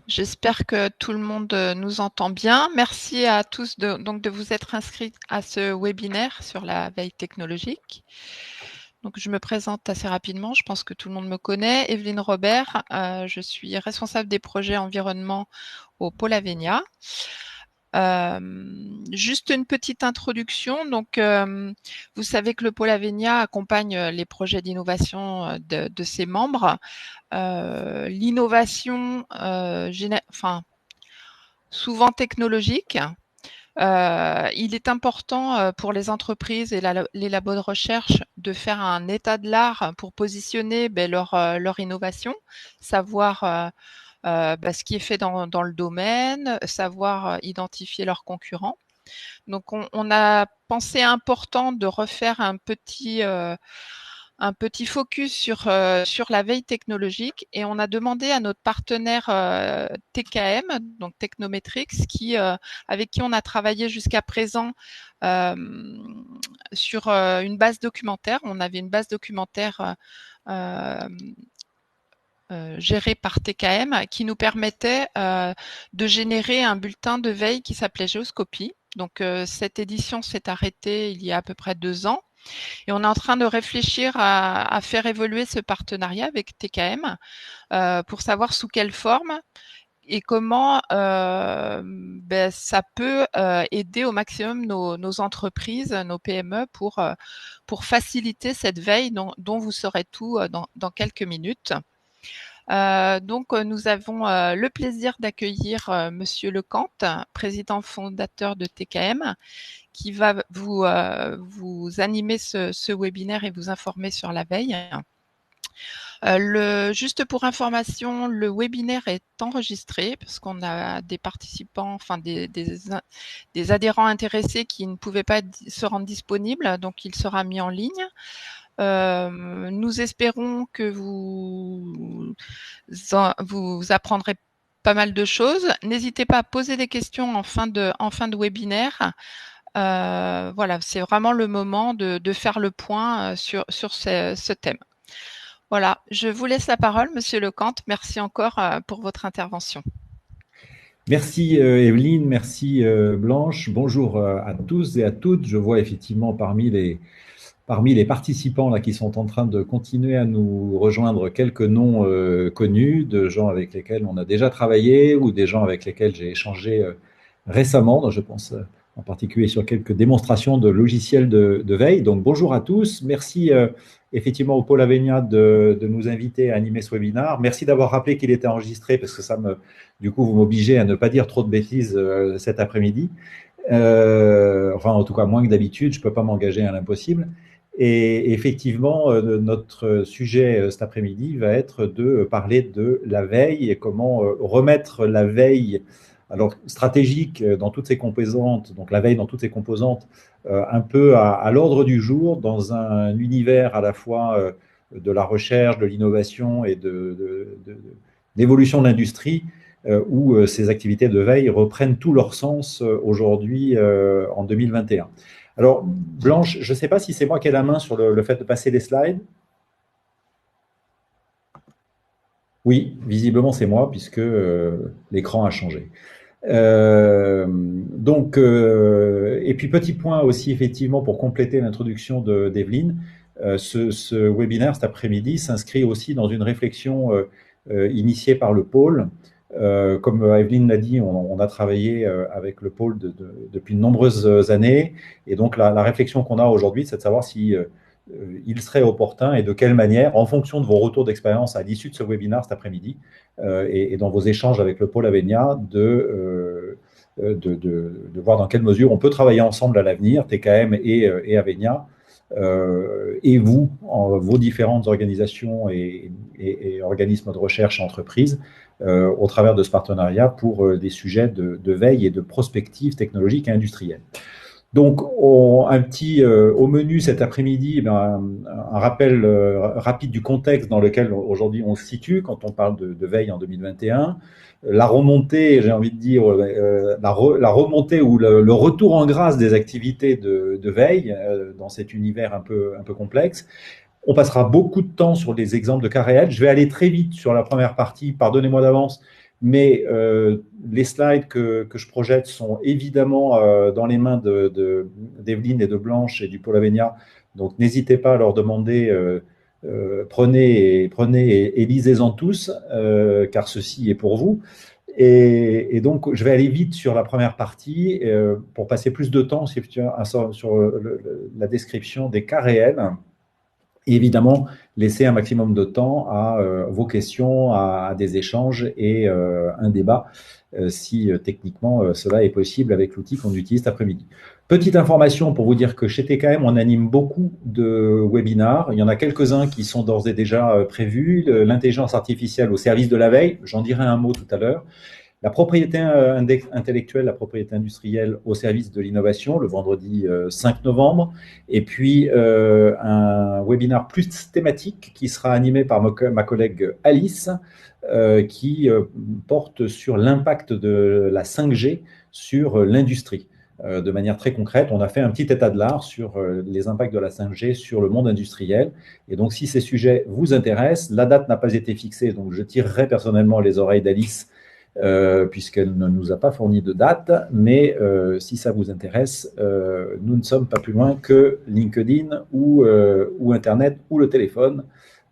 J'espère que tout le monde nous entend bien. Merci à tous de vous être inscrits à ce webinaire sur la veille technologique. Donc, je me présente assez rapidement. Je pense que tout le monde me connaît. Evelyne Robert, je suis responsable des projets environnement au Pôle Avenia. Juste une petite introduction. Donc, vous savez que le Pôle Avenia accompagne les projets d'innovation de ses membres. L'innovation, souvent technologique. Il est important pour les entreprises et les labos de recherche de faire un état de l'art pour positionner leur innovation, savoir ce qui est fait dans le domaine, savoir identifier leurs concurrents. Donc, on a pensé important de refaire un petit focus sur la veille technologique et on a demandé à notre partenaire TKM, donc Technometrics, avec qui on a travaillé jusqu'à présent sur une base documentaire. On avait une base documentaire gérée par TKM qui nous permettait de générer un bulletin de veille qui s'appelait Géoscopie. Donc cette édition s'est arrêtée il y a à peu près 2 ans. Et on est en train de réfléchir à faire évoluer ce partenariat avec TKM pour savoir sous quelle forme et comment ça peut aider au maximum nos entreprises, nos PME pour faciliter cette veille dont vous saurez tout dans quelques minutes. Donc, nous avons le plaisir d'accueillir Monsieur Lecante, président fondateur de TKM, qui va vous animer ce webinaire et vous informer sur la veille. Juste pour information, le webinaire est enregistré parce qu'on a des participants, enfin des adhérents intéressés qui ne pouvaient pas se rendre disponibles, donc il sera mis en ligne. Nous espérons que vous apprendrez pas mal de choses. N'hésitez pas à poser des questions en fin de webinaire. Voilà, c'est vraiment le moment de faire le point sur ce thème. Voilà, je vous laisse la parole, Monsieur Lecante. Merci encore pour votre intervention. Merci Evelyne, merci Blanche. Bonjour à tous et à toutes. Je vois effectivement parmi les participants là, qui sont en train de continuer à nous rejoindre quelques noms connus de gens avec lesquels on a déjà travaillé ou des gens avec lesquels j'ai échangé récemment. Donc, je pense en particulier sur quelques démonstrations de logiciels de veille. Donc bonjour à tous. Merci effectivement au Pôle Avenia de nous inviter à animer ce webinaire. Merci d'avoir rappelé qu'il était enregistré parce que du coup, vous m'obligez à ne pas dire trop de bêtises cet après-midi. Enfin, en tout cas, moins que d'habitude, je ne peux pas m'engager à l'impossible. Et effectivement, notre sujet cet après-midi va être de parler de la veille et comment remettre la veille, alors stratégique dans toutes ses composantes, donc la veille dans toutes ses composantes, un peu à l'ordre du jour dans un univers à la fois de la recherche, de l'innovation et d'évolution de l'industrie, où ces activités de veille reprennent tout leur sens aujourd'hui en 2021. Alors, Blanche, je ne sais pas si c'est moi qui ai la main sur le fait de passer les slides. Oui, visiblement c'est moi puisque l'écran a changé. Et puis petit point aussi effectivement pour compléter l'introduction d'Evelyne, ce webinaire cet après-midi s'inscrit aussi dans une réflexion initiée par le pôle. Comme Evelyne l'a dit, on a travaillé avec le pôle depuis de nombreuses années et donc la réflexion qu'on a aujourd'hui, c'est de savoir si il serait opportun et de quelle manière, en fonction de vos retours d'expérience à l'issue de ce webinaire cet après-midi et dans vos échanges avec le pôle Avenia, de voir dans quelle mesure on peut travailler ensemble à l'avenir, TKM et Avenia, et vous, vos différentes organisations et organismes de recherche et entreprises, au travers de ce partenariat pour des sujets de veille et de prospective technologique et industrielle. Donc, au menu cet après-midi, un rappel rapide du contexte dans lequel aujourd'hui on se situe quand on parle de veille en 2021. La remontée, j'ai envie de dire, la remontée ou le retour en grâce des activités de veille dans cet univers un peu complexe. On passera beaucoup de temps sur des exemples de cas réels. Je vais aller très vite sur la première partie, pardonnez-moi d'avance, mais les slides que je projette sont évidemment dans les mains d'Evelyne et de Blanche et du Pôle Avenia. Donc, n'hésitez pas à leur demander, prenez et lisez-en tous, car ceci est pour vous. Et donc, je vais aller vite sur la première partie pour passer plus de temps sur la description des cas réels. Et évidemment, laisser un maximum de temps à vos questions, à des échanges et un débat, si techniquement cela est possible avec l'outil qu'on utilise cet après-midi. Petite information pour vous dire que chez TKM, on anime beaucoup de webinars. Il y en a quelques-uns qui sont d'ores et déjà prévus. L'intelligence artificielle au service de la veille, j'en dirai un mot tout à l'heure. La propriété intellectuelle, la propriété industrielle au service de l'innovation, le vendredi 5 novembre. Et puis, un webinaire plus thématique qui sera animé par ma collègue Alice, qui porte sur l'impact de la 5G sur l'industrie. De manière très concrète, on a fait un petit état de l'art sur les impacts de la 5G sur le monde industriel. Et donc, si ces sujets vous intéressent, la date n'a pas été fixée, donc je tirerai personnellement les oreilles d'Alice puisqu'elle ne nous a pas fourni de date, mais si ça vous intéresse, nous ne sommes pas plus loin que LinkedIn ou Internet ou le téléphone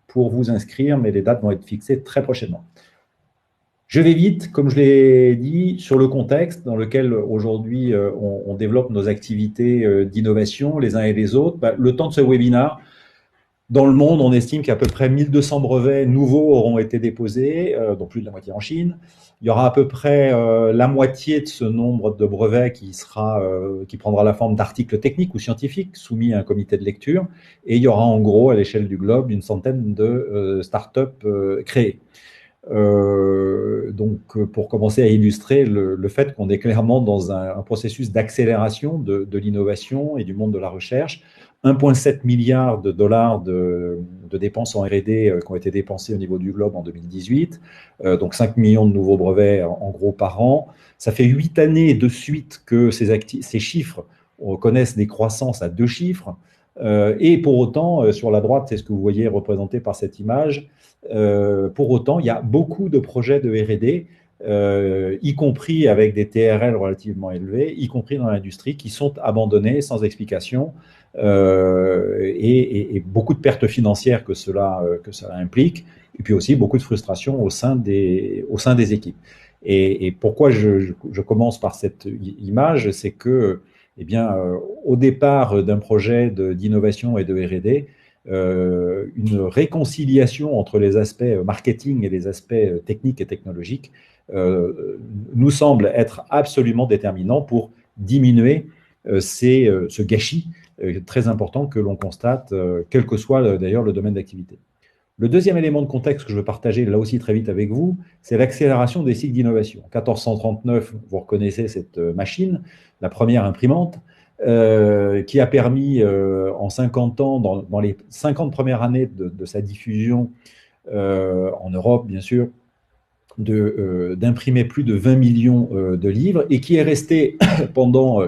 pour vous inscrire, mais les dates vont être fixées très prochainement. Je vais vite, comme je l'ai dit, sur le contexte dans lequel aujourd'hui on développe nos activités d'innovation les uns et les autres. Le temps de ce webinaire, dans le monde, on estime qu'à peu près 1200 brevets nouveaux auront été déposés, dont plus de la moitié en Chine. Il y aura à peu près la moitié de ce nombre de brevets qui prendra la forme d'articles techniques ou scientifiques soumis à un comité de lecture. Et il y aura en gros, à l'échelle du globe, une centaine de startups créées. Donc, pour commencer à illustrer le fait qu'on est clairement dans un processus d'accélération de l'innovation et du monde de la recherche. 1,7 milliard de dollars de dépenses en R&D qui ont été dépensées au niveau du globe en 2018, donc 5 millions de nouveaux brevets en gros par an. Ça fait 8 années de suite que ces chiffres connaissent des croissances à 2 chiffres. Et pour autant, sur la droite, c'est ce que vous voyez représenté par cette image, pour autant, il y a beaucoup de projets de R&D, y compris avec des TRL relativement élevés, y compris dans l'industrie, qui sont abandonnés sans explication, et beaucoup de pertes financières que cela implique, et puis aussi beaucoup de frustration au sein des équipes. Et pourquoi je commence par cette image, c'est que, eh bien, au départ d'un projet d'innovation et de R&D, une réconciliation entre les aspects marketing et les aspects techniques et technologiques nous semble être absolument déterminant pour diminuer ce gâchis très important que l'on constate, quel que soit d'ailleurs le domaine d'activité. Le deuxième élément de contexte que je veux partager là aussi très vite avec vous, c'est l'accélération des cycles d'innovation. En 1439, vous reconnaissez cette machine, la première imprimante, qui a permis en 50 ans, dans les 50 premières années de sa diffusion en Europe, bien sûr, d'imprimer plus de 20 millions de livres et qui est resté pendant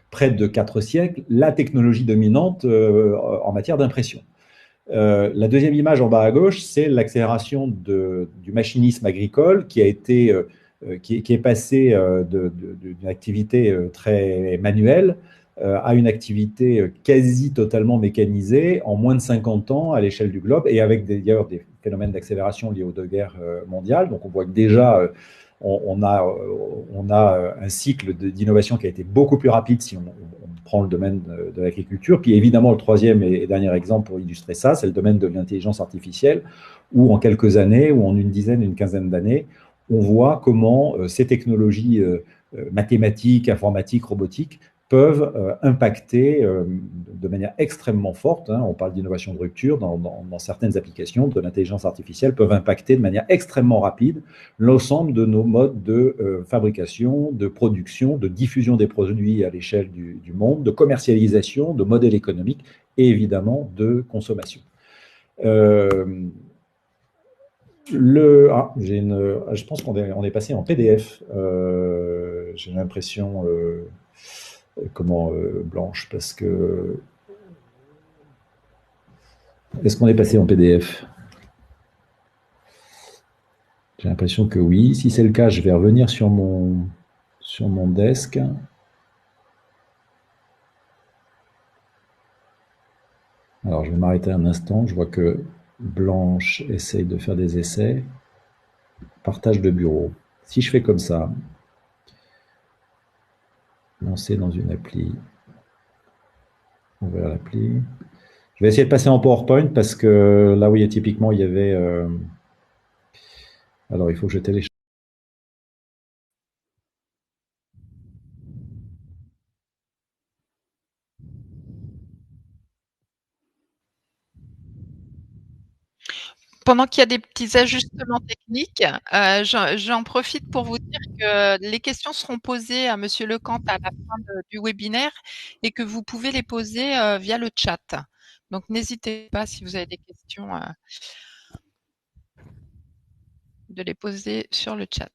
près de 4 siècles la technologie dominante en matière d'impression. La deuxième image en bas à gauche, c'est l'accélération du machinisme agricole qui est passé d'une activité très manuelle à une activité quasi totalement mécanisée en moins de 50 ans à l'échelle du globe et avec d'ailleurs des phénomènes d'accélération liés aux deux guerres mondiales. Donc on voit que déjà on a un cycle d'innovation qui a été beaucoup plus rapide si on prend le domaine de l'agriculture. Puis évidemment, le troisième et dernier exemple pour illustrer ça, c'est le domaine de l'intelligence artificielle, où en quelques années, ou en une dizaine, une quinzaine d'années, on voit comment ces technologies mathématiques, informatiques, robotiques peuvent impacter de manière extrêmement forte, hein, on parle d'innovation de rupture, dans certaines applications de l'intelligence artificielle, peuvent impacter de manière extrêmement rapide l'ensemble de nos modes de fabrication, de production, de diffusion des produits à l'échelle du monde, de commercialisation, de modèles économiques et évidemment de consommation. Je pense qu'on est passé en PDF, j'ai l'impression... Blanche, parce que Est-ce qu'on est passé en PDF? J'ai l'impression que oui. Si c'est le cas, je vais revenir sur mon desk. Alors, je vais m'arrêter un instant. Je vois que Blanche essaye de faire des essais. Partage de bureau. Si je fais comme ça, lancer dans une appli, ouvrir l'appli. Je vais essayer de passer en PowerPoint parce que là où typiquement il y avait. Alors, il faut que je télécharge. Pendant qu'il y a des petits ajustements techniques, j'en profite pour vous dire que les questions seront posées à Monsieur Lecante à la fin du webinaire et que vous pouvez les poser via le chat. Donc, n'hésitez pas si vous avez des questions de les poser sur le chat.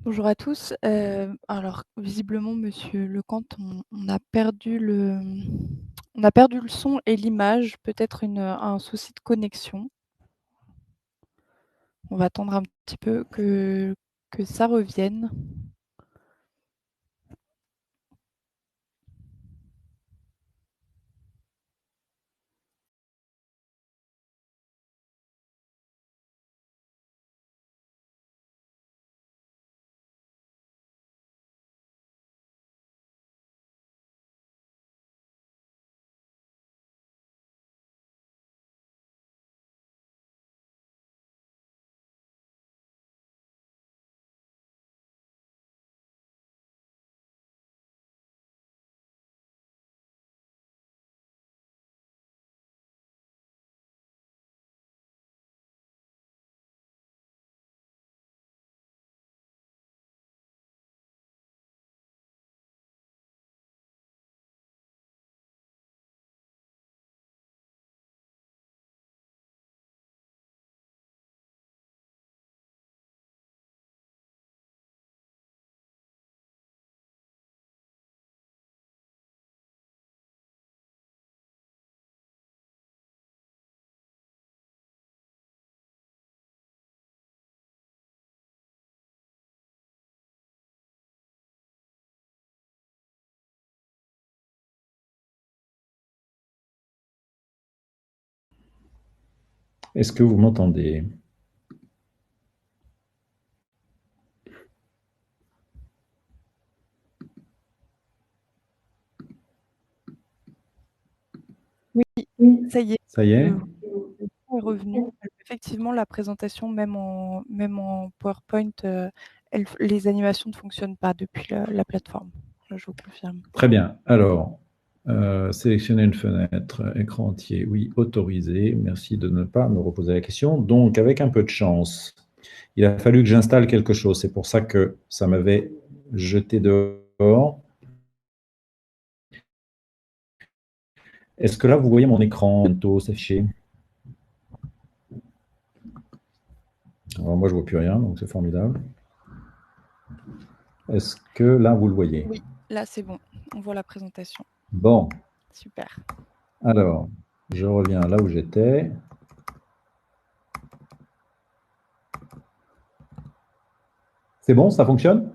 Bonjour à tous. Alors visiblement, monsieur Lecante, on a perdu le son et l'image, peut-être un souci de connexion. On va attendre un petit peu que ça revienne. Est-ce que vous m'entendez? Oui, ça y est, Ça y est? le son est revenu. Effectivement, la présentation, même en PowerPoint, les animations ne fonctionnent pas depuis la plateforme. Je vous confirme. Très bien. Alors, sélectionner une fenêtre, écran entier, oui, autorisé. Merci de ne pas me reposer la question. Donc, avec un peu de chance, il a fallu que j'installe quelque chose. C'est pour ça que ça m'avait jeté dehors. Est-ce que là, vous voyez mon écran bientôt s'afficher? Alors, moi, je ne vois plus rien, donc c'est formidable. Est-ce que là, vous le voyez? Oui, là, c'est bon. On voit la présentation. Bon. Super. Alors, je reviens là où j'étais. C'est bon, ça fonctionne?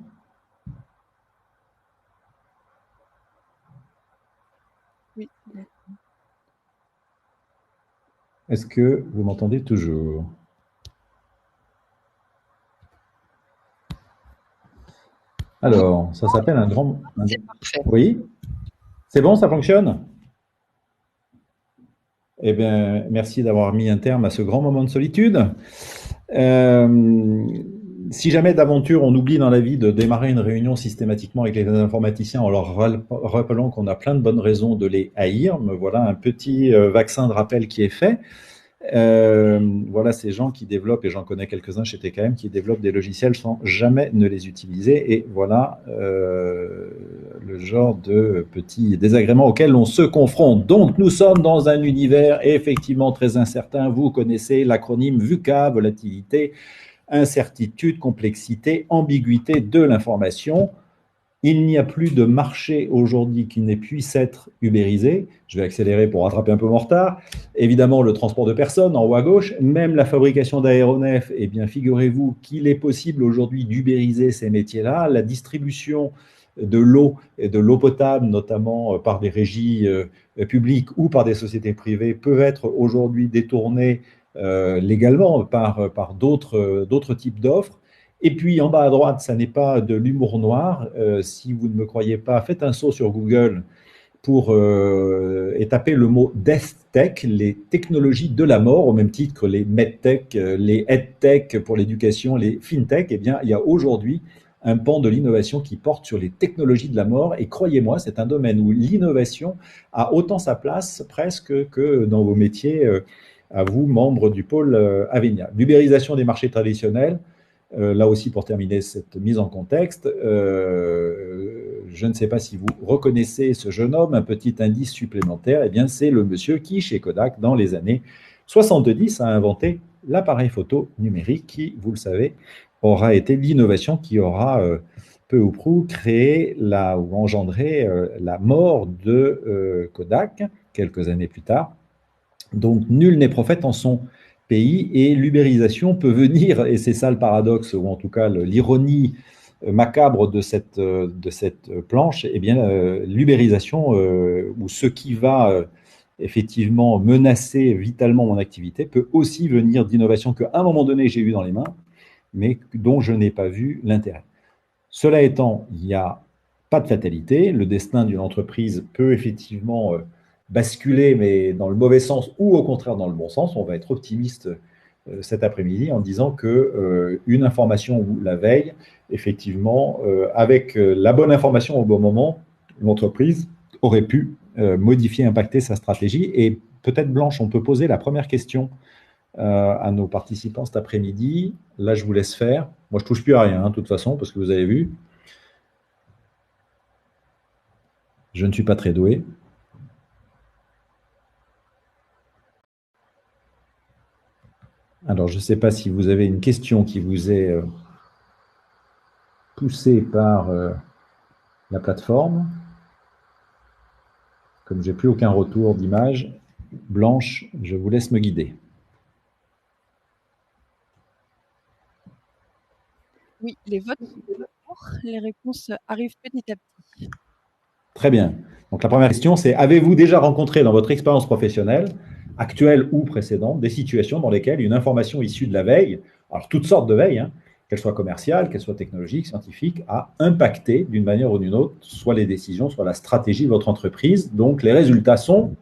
Oui. Est-ce que vous m'entendez toujours? Alors, ça s'appelle un grand… C'est parfait. Oui, c'est bon, ça fonctionne? Eh bien, merci d'avoir mis un terme à ce grand moment de solitude. Si jamais d'aventure on oublie dans la vie de démarrer une réunion systématiquement avec les informaticiens en leur rappelant qu'on a plein de bonnes raisons de les haïr, me voilà un petit vaccin de rappel qui est fait. Voilà ces gens qui développent, et j'en connais quelques-uns chez TKM, qui développent des logiciels sans jamais ne les utiliser. Et voilà le genre de petits désagréments auxquels on se confronte. Donc nous sommes dans un univers effectivement très incertain. Vous connaissez l'acronyme VUCA, volatilité, incertitude, complexité, ambiguïté de l'information. Il n'y a plus de marché aujourd'hui qui ne puisse être ubérisé. Je vais accélérer pour rattraper un peu mon retard. Évidemment, le transport de personnes en haut à gauche, même la fabrication d'aéronefs, eh bien, figurez-vous qu'il est possible aujourd'hui d'ubériser ces métiers-là. La distribution de l'eau et de l'eau potable, notamment par des régies publiques ou par des sociétés privées, peuvent être aujourd'hui détournées légalement par d'autres types d'offres. Et puis en bas à droite, ça n'est pas de l'humour noir. Si vous ne me croyez pas, faites un saut sur Google et tapez le mot Death Tech, les technologies de la mort, au même titre que les MedTech, les EdTech pour l'éducation, les FinTech. Eh bien, il y a aujourd'hui un pan de l'innovation qui porte sur les technologies de la mort. Et croyez-moi, c'est un domaine où l'innovation a autant sa place presque que dans vos métiers, à vous, membres du pôle Avenia. L'ubérisation des marchés traditionnels. Là aussi, pour terminer cette mise en contexte, je ne sais pas si vous reconnaissez ce jeune homme, un petit indice supplémentaire, eh bien, c'est le monsieur qui, chez Kodak, dans les années 70, a inventé l'appareil photo numérique qui, vous le savez, aura été l'innovation qui aura peu ou prou créé ou engendré la mort de Kodak quelques années plus tard. Donc, nul n'est prophète en son pays et l'ubérisation peut venir, et c'est ça le paradoxe, ou en tout cas l'ironie macabre de cette planche, eh bien l'ubérisation, ou ce qui va effectivement menacer vitalement mon activité, peut aussi venir d'innovations qu'à un moment donné j'ai eu dans les mains, mais dont je n'ai pas vu l'intérêt. Cela étant, il n'y a pas de fatalité, le destin d'une entreprise peut effectivement basculer, mais dans le mauvais sens ou au contraire dans le bon sens. On va être optimiste cet après-midi en disant que une information ou la veille, effectivement, avec la bonne information au bon moment, l'entreprise aurait pu modifier, impacter sa stratégie. Et peut-être, Blanche, on peut poser la première question à nos participants cet après-midi. Là, je vous laisse faire. Moi, je ne touche plus à rien, hein, de toute façon, parce que vous avez vu. Je ne suis pas très doué. Alors, je ne sais pas si vous avez une question qui vous est poussée par la plateforme. Comme je n'ai plus aucun retour d'image, Blanche, je vous laisse me guider. Oui, les votes sont pour. Les réponses arrivent petit à petit. Très bien. Donc, la première question, c'est: avez-vous déjà rencontré dans votre expérience professionnelle, actuelle ou précédente, des situations dans lesquelles une information issue de la veille, alors toutes sortes de veilles, hein, qu'elle soit commerciale, qu'elle soit technologique, scientifique, a impacté d'une manière ou d'une autre, soit les décisions, soit la stratégie de votre entreprise? Donc, les résultats sont…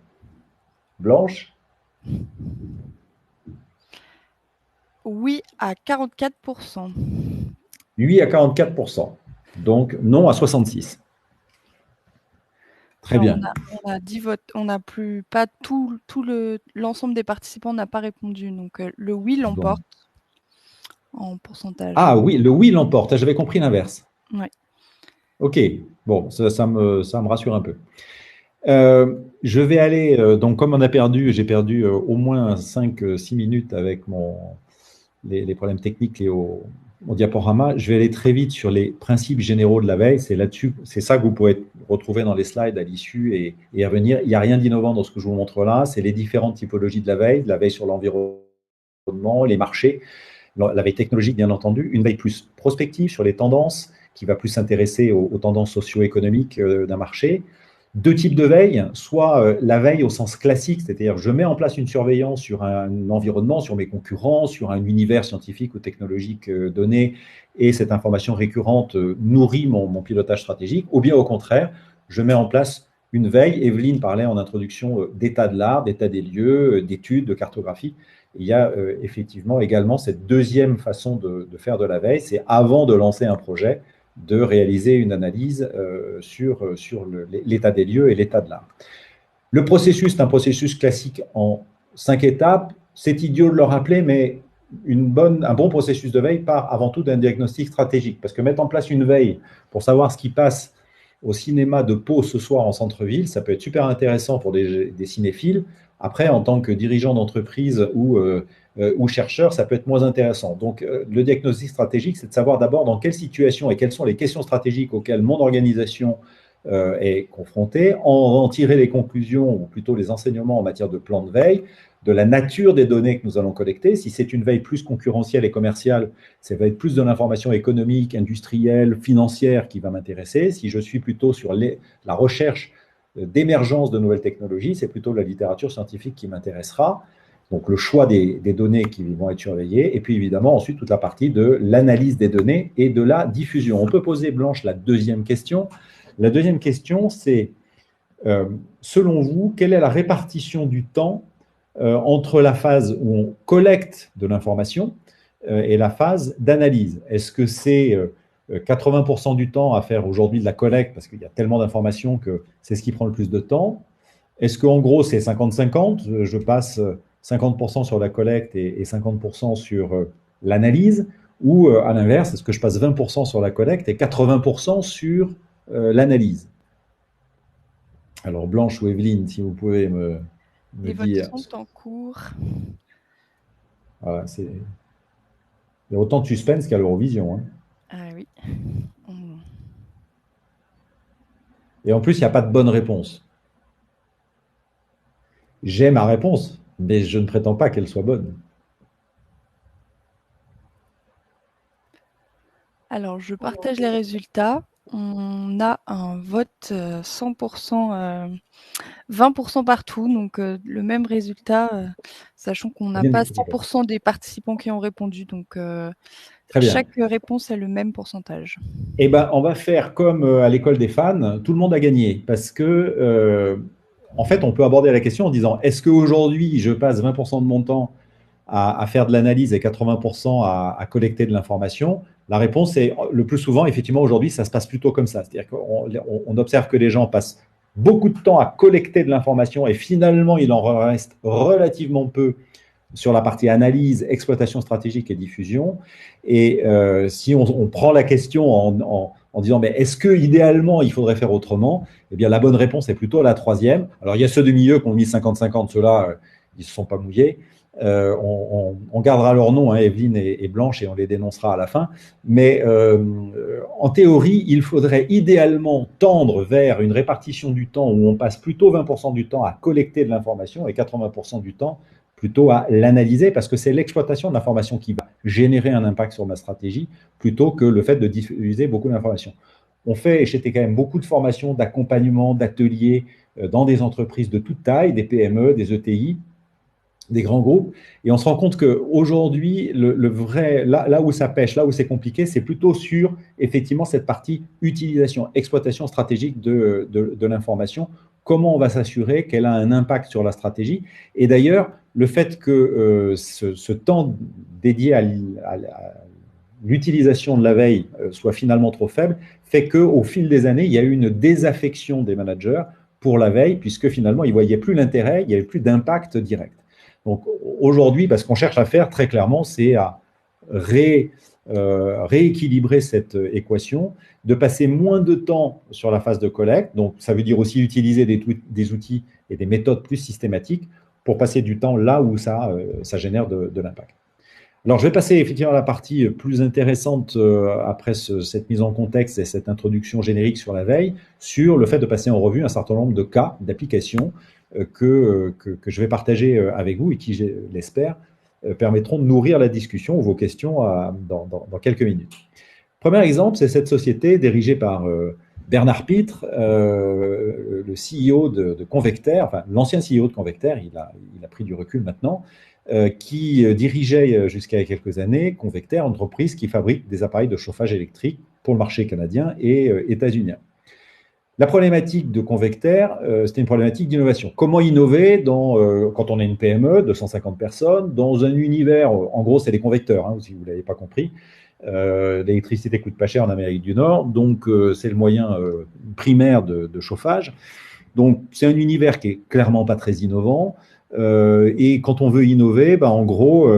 Blanche? Oui à 44%. Oui à 44%. Donc, non à 66%. Très bien. On a 10 votes. On n'a plus, pas tout l'ensemble des participants n'a pas répondu. Donc, le oui l'emporte en pourcentage. Ah oui, le oui l'emporte. J'avais compris l'inverse. Oui. Ok, bon, ça me rassure un peu. Je vais aller, donc comme on a perdu, j'ai perdu au moins 5-6 minutes avec les problèmes techniques liés au diaporama, je vais aller très vite sur les principes généraux de la veille. C'est là-dessus, c'est ça que vous pouvez retrouver dans les slides à l'issue et à venir. Il n'y a rien d'innovant dans ce que je vous montre là. C'est les différentes typologies de la veille sur l'environnement, les marchés, la veille technologique bien entendu, une veille plus prospective sur les tendances, qui va plus s'intéresser aux tendances socio-économiques d'un marché, deux types de veille, soit la veille au sens classique, c'est-à-dire je mets en place une surveillance sur un environnement, sur mes concurrents, sur un univers scientifique ou technologique donné, et cette information récurrente nourrit mon pilotage stratégique, ou bien au contraire, je mets en place une veille. Evelyne parlait en introduction d'état de l'art, d'état des lieux, d'études, de cartographie. Il y a effectivement également cette deuxième façon de faire de la veille, c'est avant de lancer un projet, de réaliser une analyse sur l'état des lieux et l'état de l'art. Le processus est un processus classique en 5 étapes. C'est idiot de le rappeler, mais un bon processus de veille part avant tout d'un diagnostic stratégique. Parce que mettre en place une veille pour savoir ce qui passe au cinéma de Pau ce soir en centre-ville, ça peut être super intéressant pour des cinéphiles. Après, en tant que dirigeant d'entreprise ou chercheur, ça peut être moins intéressant. Donc, le diagnostic stratégique, c'est de savoir d'abord dans quelle situation et quelles sont les questions stratégiques auxquelles mon organisation est confrontée, en tirer les conclusions, ou plutôt les enseignements en matière de plan de veille, de la nature des données que nous allons collecter. Si c'est une veille plus concurrentielle et commerciale, ça va être plus de l'information économique, industrielle, financière qui va m'intéresser. Si je suis plutôt sur la recherche d'émergence de nouvelles technologies, c'est plutôt la littérature scientifique qui m'intéressera. Donc, le choix des données qui vont être surveillées. Et puis, évidemment, ensuite, toute la partie de l'analyse des données et de la diffusion. On peut poser, Blanche, la deuxième question. La deuxième question, c'est, selon vous, quelle est la répartition du temps entre la phase où on collecte de l'information et la phase d'analyse? Est-ce que c'est 80% du temps à faire aujourd'hui de la collecte, parce qu'il y a tellement d'informations que c'est ce qui prend le plus de temps? Est-ce qu'en gros, c'est 50-50? Je passe 50% sur la collecte et 50% sur l'analyse? Ou à l'inverse, est-ce que je passe 20% sur la collecte et 80% sur l'analyse? Alors, Blanche ou Evelyne, si vous pouvez me Les dire. votes sont en cours. Voilà, il y a autant de suspense qu'à l'Eurovision. Hein. Ah oui. Et en plus, il n'y a pas de bonne réponse. J'ai ma réponse, mais je ne prétends pas qu'elle soit bonne. Alors, je partage les résultats. On a un vote 100%, 20% partout, donc le même résultat, sachant qu'on n'a pas 100% des participants qui ont répondu. Donc, chaque réponse a le même pourcentage. Eh ben, on va faire comme à l'école des fans, tout le monde a gagné. Parce que, en fait, on peut aborder la question en disant, est-ce qu'aujourd'hui, je passe 20% de mon temps à faire de l'analyse et 80% à collecter de l'information? La réponse est, le plus souvent, effectivement, aujourd'hui, ça se passe plutôt comme ça. C'est-à-dire qu'on observe que les gens passent beaucoup de temps à collecter de l'information et finalement, il en reste relativement peu sur la partie analyse, exploitation stratégique et diffusion. Et si on prend la question en disant, mais est-ce que idéalement il faudrait faire autrement? Eh bien, la bonne réponse est plutôt la troisième. Alors, il y a ceux du milieu qui ont mis 50-50, ceux-là, ils ne se sont pas mouillés. On gardera leur nom, hein, Evelyne et Blanche, et on les dénoncera à la fin. Mais en théorie, il faudrait idéalement tendre vers une répartition du temps où on passe plutôt 20% du temps à collecter de l'information et 80% du temps plutôt à l'analyser, parce que c'est l'exploitation de l'information qui va générer un impact sur ma stratégie, plutôt que le fait de diffuser beaucoup d'informations. On fait chez TKM beaucoup de formations, d'accompagnement, d'ateliers dans des entreprises de toute taille, des PME, des ETI, des grands groupes, et on se rend compte qu'aujourd'hui, le vrai, là où ça pêche, là où c'est compliqué, c'est plutôt sur, effectivement, cette partie utilisation, exploitation stratégique de l'information. Comment on va s'assurer qu'elle a un impact sur la stratégie? Et d'ailleurs, le fait que ce temps dédié à l'utilisation de la veille soit finalement trop faible, fait qu'au fil des années, il y a eu une désaffection des managers pour la veille, puisque finalement, ils ne voyaient plus l'intérêt, il n'y avait plus d'impact direct. Donc aujourd'hui, ce qu'on cherche à faire très clairement, c'est à rééquilibrer cette équation, de passer moins de temps sur la phase de collecte, donc ça veut dire aussi utiliser des outils et des méthodes plus systématiques pour passer du temps là où ça génère de l'impact. Alors, je vais passer effectivement à la partie plus intéressante après cette mise en contexte et cette introduction générique sur la veille, sur le fait de passer en revue un certain nombre de cas, d'applications que je vais partager avec vous et qui, je l'espère, permettront de nourrir la discussion ou vos questions dans quelques minutes. Premier exemple, c'est cette société dirigée par Bernard Pitre, le le CEO de Convectaire, enfin l'ancien CEO de Convectaire, il a pris du recul maintenant, qui dirigeait jusqu'à il y a quelques années Convectaire, entreprise qui fabrique des appareils de chauffage électrique pour le marché canadien et états-unien. La problématique de Convectaire, c'était une problématique d'innovation. Comment innover quand on est une PME de 150 personnes, dans un univers, en gros, c'est les convecteurs, hein, si vous ne l'avez pas compris. L'électricité coûte pas cher en Amérique du Nord, donc c'est le moyen primaire de chauffage. Donc, c'est un univers qui est clairement pas très innovant. Et quand on veut innover, en gros,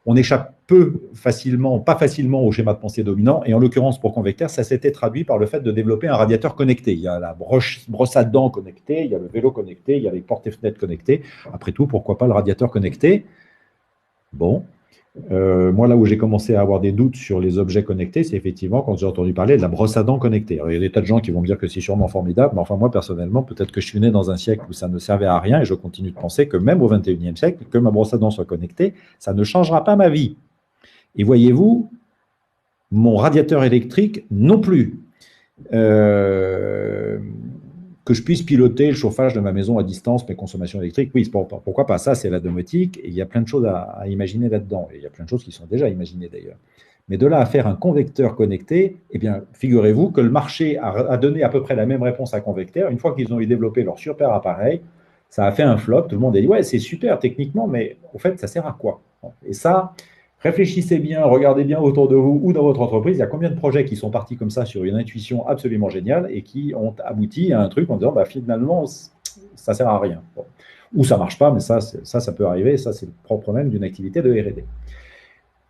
on échappe pas facilement au schéma de pensée dominant. Et en l'occurrence, pour Convectaire, ça s'était traduit par le fait de développer un radiateur connecté. Il y a la brosse à dents connectée, il y a le vélo connecté, il y a les portes et fenêtres connectées. Après tout, pourquoi pas le radiateur connecté? Bon. Moi, là où j'ai commencé à avoir des doutes sur les objets connectés, c'est effectivement quand j'ai entendu parler de la brosse à dents connectée. Alors, il y a des tas de gens qui vont me dire que c'est sûrement formidable, mais enfin, moi, personnellement, peut-être que je suis né dans un siècle où ça ne servait à rien et je continue de penser que même au XXIe siècle, que ma brosse à dents soit connectée, ça ne changera pas ma vie. Et voyez-vous, mon radiateur électrique non plus. Que je puisse piloter le chauffage de ma maison à distance, mes consommations électriques, oui, pourquoi pas, ça c'est la domotique, et il y a plein de choses à imaginer là-dedans, et il y a plein de choses qui sont déjà imaginées d'ailleurs. Mais de là à faire un convecteur connecté, eh bien, figurez-vous que le marché a donné à peu près la même réponse à Convectaire. Une fois qu'ils ont eu développé leur super appareil, ça a fait un flop, tout le monde a dit « ouais, c'est super techniquement, mais au fait, ça sert à quoi ?» Et ça, réfléchissez bien, regardez bien autour de vous ou dans votre entreprise, il y a combien de projets qui sont partis comme ça sur une intuition absolument géniale et qui ont abouti à un truc en disant finalement, ça ne sert à rien. Bon. Ou ça ne marche pas, mais ça peut arriver, ça c'est le propre même d'une activité de R&D.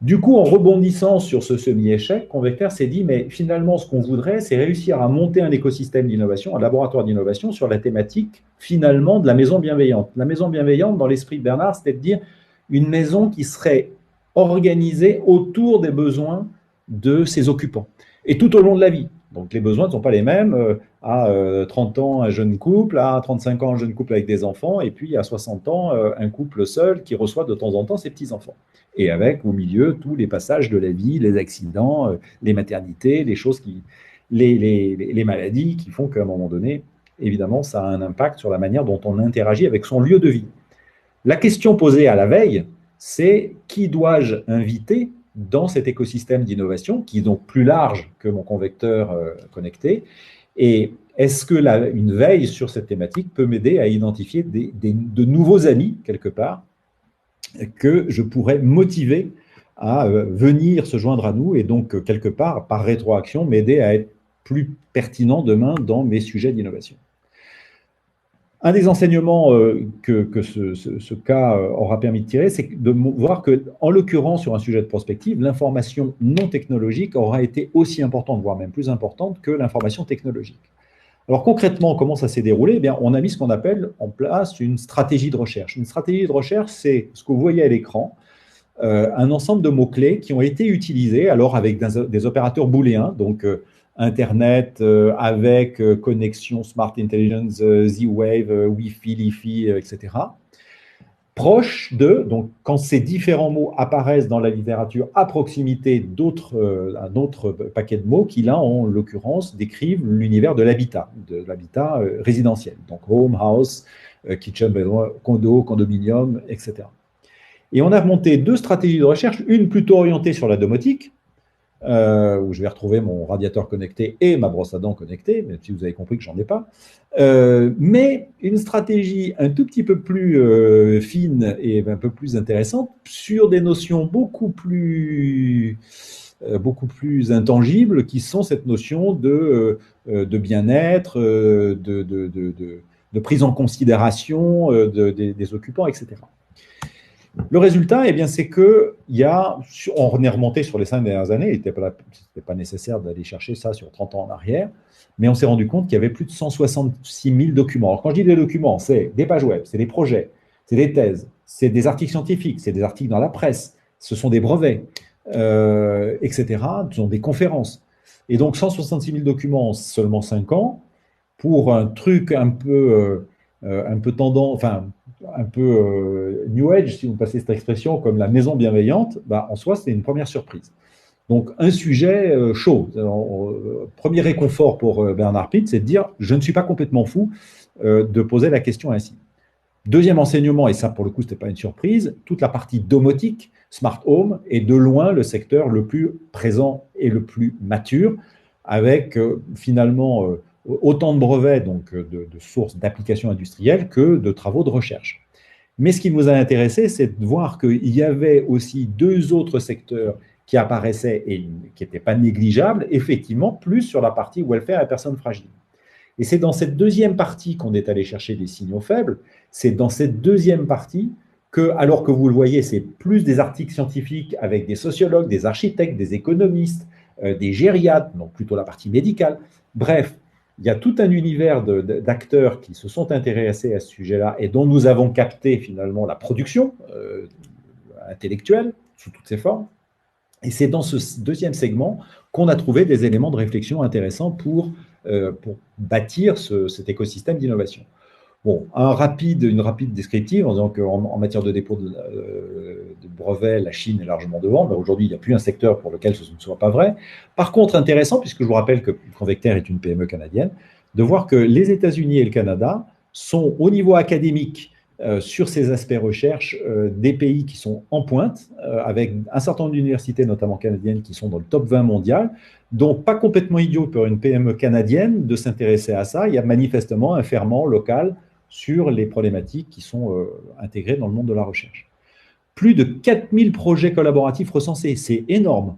Du coup, en rebondissant sur ce semi-échec, Convectaire s'est dit, mais finalement, ce qu'on voudrait, c'est réussir à monter un écosystème d'innovation, un laboratoire d'innovation sur la thématique, finalement, de la maison bienveillante. La maison bienveillante, dans l'esprit de Bernard, c'était de dire une maison qui serait organisée autour des besoins de ses occupants, et tout au long de la vie. Donc, les besoins ne sont pas les mêmes à 30 ans, un jeune couple, à 35 ans, un jeune couple avec des enfants, et puis à 60 ans, un couple seul qui reçoit de temps en temps ses petits-enfants. Et avec, au milieu, tous les passages de la vie, les accidents, les maternités, les choses les maladies qui font qu'à un moment donné, évidemment, ça a un impact sur la manière dont on interagit avec son lieu de vie. La question posée à la veille, c'est qui dois-je inviter dans cet écosystème d'innovation, qui est donc plus large que mon convecteur connecté, et est-ce que une veille sur cette thématique peut m'aider à identifier de nouveaux amis, quelque part, que je pourrais motiver à venir se joindre à nous et donc, quelque part, par rétroaction, m'aider à être plus pertinent demain dans mes sujets d'innovation. Un des enseignements que ce cas aura permis de tirer, c'est de voir que, en l'occurrence, sur un sujet de prospective, l'information non technologique aura été aussi importante, voire même plus importante que l'information technologique. Alors concrètement, comment ça s'est déroulé? Eh bien, on a mis ce qu'on appelle en place une stratégie de recherche. Une stratégie de recherche, c'est ce que vous voyez à l'écran, un ensemble de mots-clés qui ont été utilisés alors avec des opérateurs booléens, donc Internet avec connexion Smart Intelligence, Z-Wave, Wi-Fi, Li-Fi, etc. Proche de, donc quand ces différents mots apparaissent dans la littérature à proximité d'un autre paquet de mots qui, là, en l'occurrence, décrivent l'univers de l'habitat résidentiel. Donc home, house, kitchen, bedroom, condo, condominium, etc. Et on a monté deux stratégies de recherche, une plutôt orientée sur la domotique, où je vais retrouver mon radiateur connecté et ma brosse à dents connectée, même si vous avez compris que j'en ai pas, mais une stratégie un tout petit peu plus fine et un peu plus intéressante sur des notions beaucoup plus intangibles qui sont cette notion de bien-être, de prise en considération des occupants, etc. Le résultat, eh bien, c'est qu'on est remonté sur les 5 dernières années, il n'était pas nécessaire d'aller chercher ça sur 30 ans en arrière, mais on s'est rendu compte qu'il y avait plus de 166 000 documents. Alors, quand je dis des documents, c'est des pages web, c'est des projets, c'est des thèses, c'est des articles scientifiques, c'est des articles dans la presse, ce sont des brevets, etc., ce sont des conférences. Et donc, 166 000 documents en seulement 5 ans, pour un truc un peu tendance, enfin, un peu New Age, si vous passez cette expression, comme la maison bienveillante, en soi, c'est une première surprise. Donc, un sujet chaud. Premier réconfort pour Bernard Pitt, c'est de dire « je ne suis pas complètement fou de poser la question ainsi ». Deuxième enseignement, et ça pour le coup, ce n'était pas une surprise, toute la partie domotique, smart home, est de loin le secteur le plus présent et le plus mature, avec finalement autant de brevets, donc de sources d'applications industrielles, que de travaux de recherche. Mais ce qui nous a intéressé, c'est de voir qu'il y avait aussi deux autres secteurs qui apparaissaient et qui n'étaient pas négligeables, effectivement, plus sur la partie welfare et personnes fragiles. Et c'est dans cette deuxième partie qu'on est allé chercher des signaux faibles. C'est dans cette deuxième partie que, alors que vous le voyez, c'est plus des articles scientifiques avec des sociologues, des architectes, des économistes, des gériatres, donc plutôt la partie médicale. Bref, il y a tout un univers d'acteurs qui se sont intéressés à ce sujet-là et dont nous avons capté finalement la production intellectuelle sous toutes ses formes. Et c'est dans ce deuxième segment qu'on a trouvé des éléments de réflexion intéressants pour bâtir cet écosystème d'innovation. Bon, une rapide descriptive en disant qu'en matière de dépôt de brevets, la Chine est largement devant. Aujourd'hui, il n'y a plus un secteur pour lequel ce ne soit pas vrai. Par contre, intéressant, puisque je vous rappelle que Convectaire est une PME canadienne, de voir que les États-Unis et le Canada sont au niveau académique sur ces aspects recherche des pays qui sont en pointe, avec un certain nombre d'universités, notamment canadiennes, qui sont dans le top 20 mondial. Donc, pas complètement idiot pour une PME canadienne de s'intéresser à ça. Il y a manifestement un ferment local sur les problématiques qui sont intégrées dans le monde de la recherche. Plus de 4000 projets collaboratifs recensés, c'est énorme.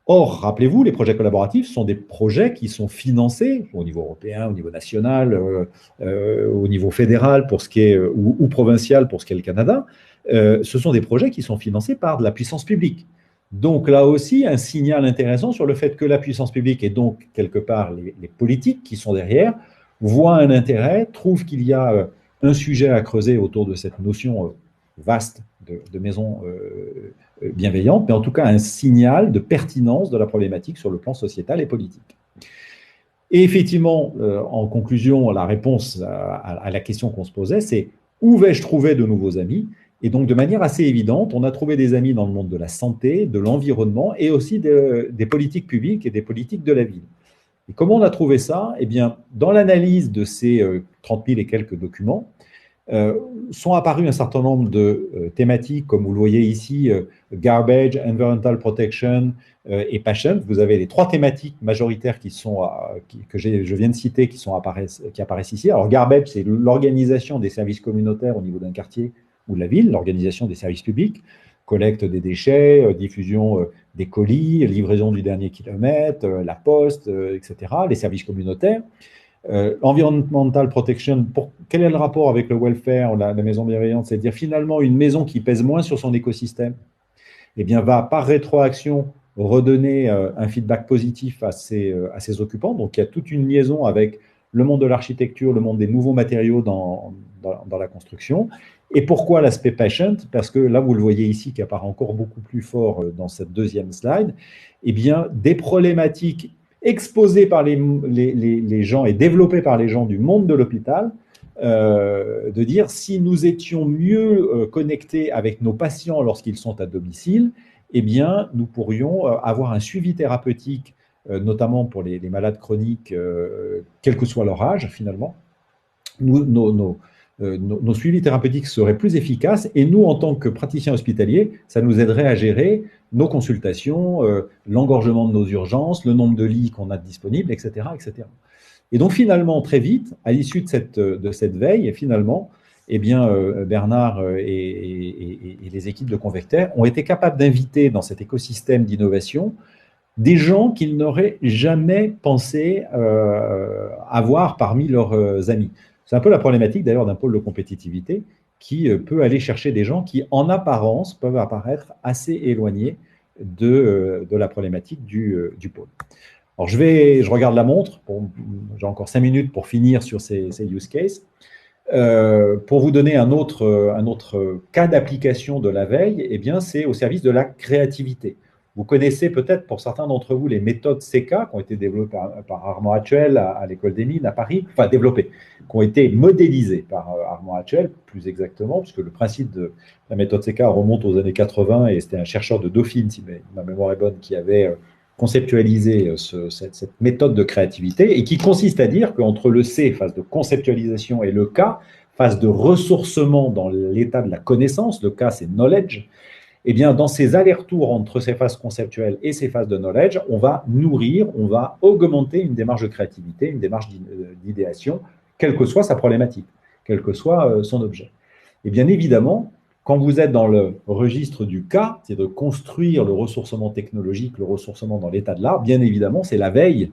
Or, rappelez-vous, les projets collaboratifs sont des projets qui sont financés au niveau européen, au niveau national, au niveau fédéral pour ce qui est, ou provincial pour ce qui est le Canada. Ce sont des projets qui sont financés par de la puissance publique. Donc là aussi, un signal intéressant sur le fait que la puissance publique et donc quelque part les politiques qui sont derrière voient un intérêt, trouvent qu'il y a un sujet à creuser autour de cette notion vaste de maison bienveillante, mais en tout cas un signal de pertinence de la problématique sur le plan sociétal et politique. Et effectivement, en conclusion, la réponse à la question qu'on se posait, c'est où vais-je trouver de nouveaux amis ? Et donc, de manière assez évidente, on a trouvé des amis dans le monde de la santé, de l'environnement et aussi des politiques publiques et des politiques de la ville. Et comment on a trouvé ça ? Eh bien, dans l'analyse de ces 30 000 et quelques documents, sont apparus un certain nombre de thématiques, comme vous le voyez ici, garbage, environmental protection et passion. Vous avez les trois thématiques majoritaires que je viens de citer qui apparaissent ici. Alors, garbage, c'est l'organisation des services communautaires au niveau d'un quartier ou de la ville, l'organisation des services publics, collecte des déchets, diffusion des colis, livraison du dernier kilomètre, la poste, etc., les services communautaires. Environmental protection, quel est le rapport avec le welfare, la maison bienveillante? C'est-à-dire finalement une maison qui pèse moins sur son écosystème, eh bien, va par rétroaction redonner un feedback positif à ses occupants. Donc il y a toute une liaison avec le monde de l'architecture, le monde des nouveaux matériaux dans la construction. Et pourquoi l'aspect patient? Parce que là, vous le voyez ici, qui apparaît encore beaucoup plus fort dans cette deuxième slide, eh bien, des problématiques exposées par les gens et développées par les gens du monde de l'hôpital, de dire si nous étions mieux connectés avec nos patients lorsqu'ils sont à domicile, eh bien, nous pourrions avoir un suivi thérapeutique, notamment pour les malades chroniques, quel que soit leur âge, finalement. Nos suivis thérapeutiques seraient plus efficaces et nous, en tant que praticiens hospitaliers, ça nous aiderait à gérer nos consultations, l'engorgement de nos urgences, le nombre de lits qu'on a disponibles, etc., etc. Et donc, finalement, très vite, à l'issue de cette veille, finalement, eh bien, Bernard et les équipes de Convectaire ont été capables d'inviter dans cet écosystème d'innovation des gens qu'ils n'auraient jamais pensé avoir parmi leurs amis. C'est un peu la problématique d'ailleurs d'un pôle de compétitivité qui peut aller chercher des gens qui, en apparence, peuvent apparaître assez éloignés de la problématique du pôle. Alors, je regarde la montre, j'ai encore 5 minutes pour finir sur ces use cases. Pour vous donner un autre cas d'application de la veille, eh bien, c'est au service de la créativité. Vous connaissez peut-être, pour certains d'entre vous, les méthodes CK qui ont été développées par Armand Hatchell à l'École des Mines à Paris, enfin développées, qui ont été modélisées par Armand Hatchell, plus exactement, puisque le principe de la méthode CK remonte aux années 80 et c'était un chercheur de Dauphine, si ma mémoire est bonne, qui avait conceptualisé cette méthode de créativité et qui consiste à dire qu'entre le C, phase de conceptualisation, et le K, phase de ressourcement dans l'état de la connaissance, le K c'est knowledge, eh bien, dans ces allers-retours entre ces phases conceptuelles et ces phases de knowledge, on va nourrir, on va augmenter une démarche de créativité, une démarche d'idéation, quelle que soit sa problématique, quel que soit son objet. Et bien évidemment, quand vous êtes dans le registre du cas, c'est de construire le ressourcement technologique, le ressourcement dans l'état de l'art, bien évidemment, c'est la veille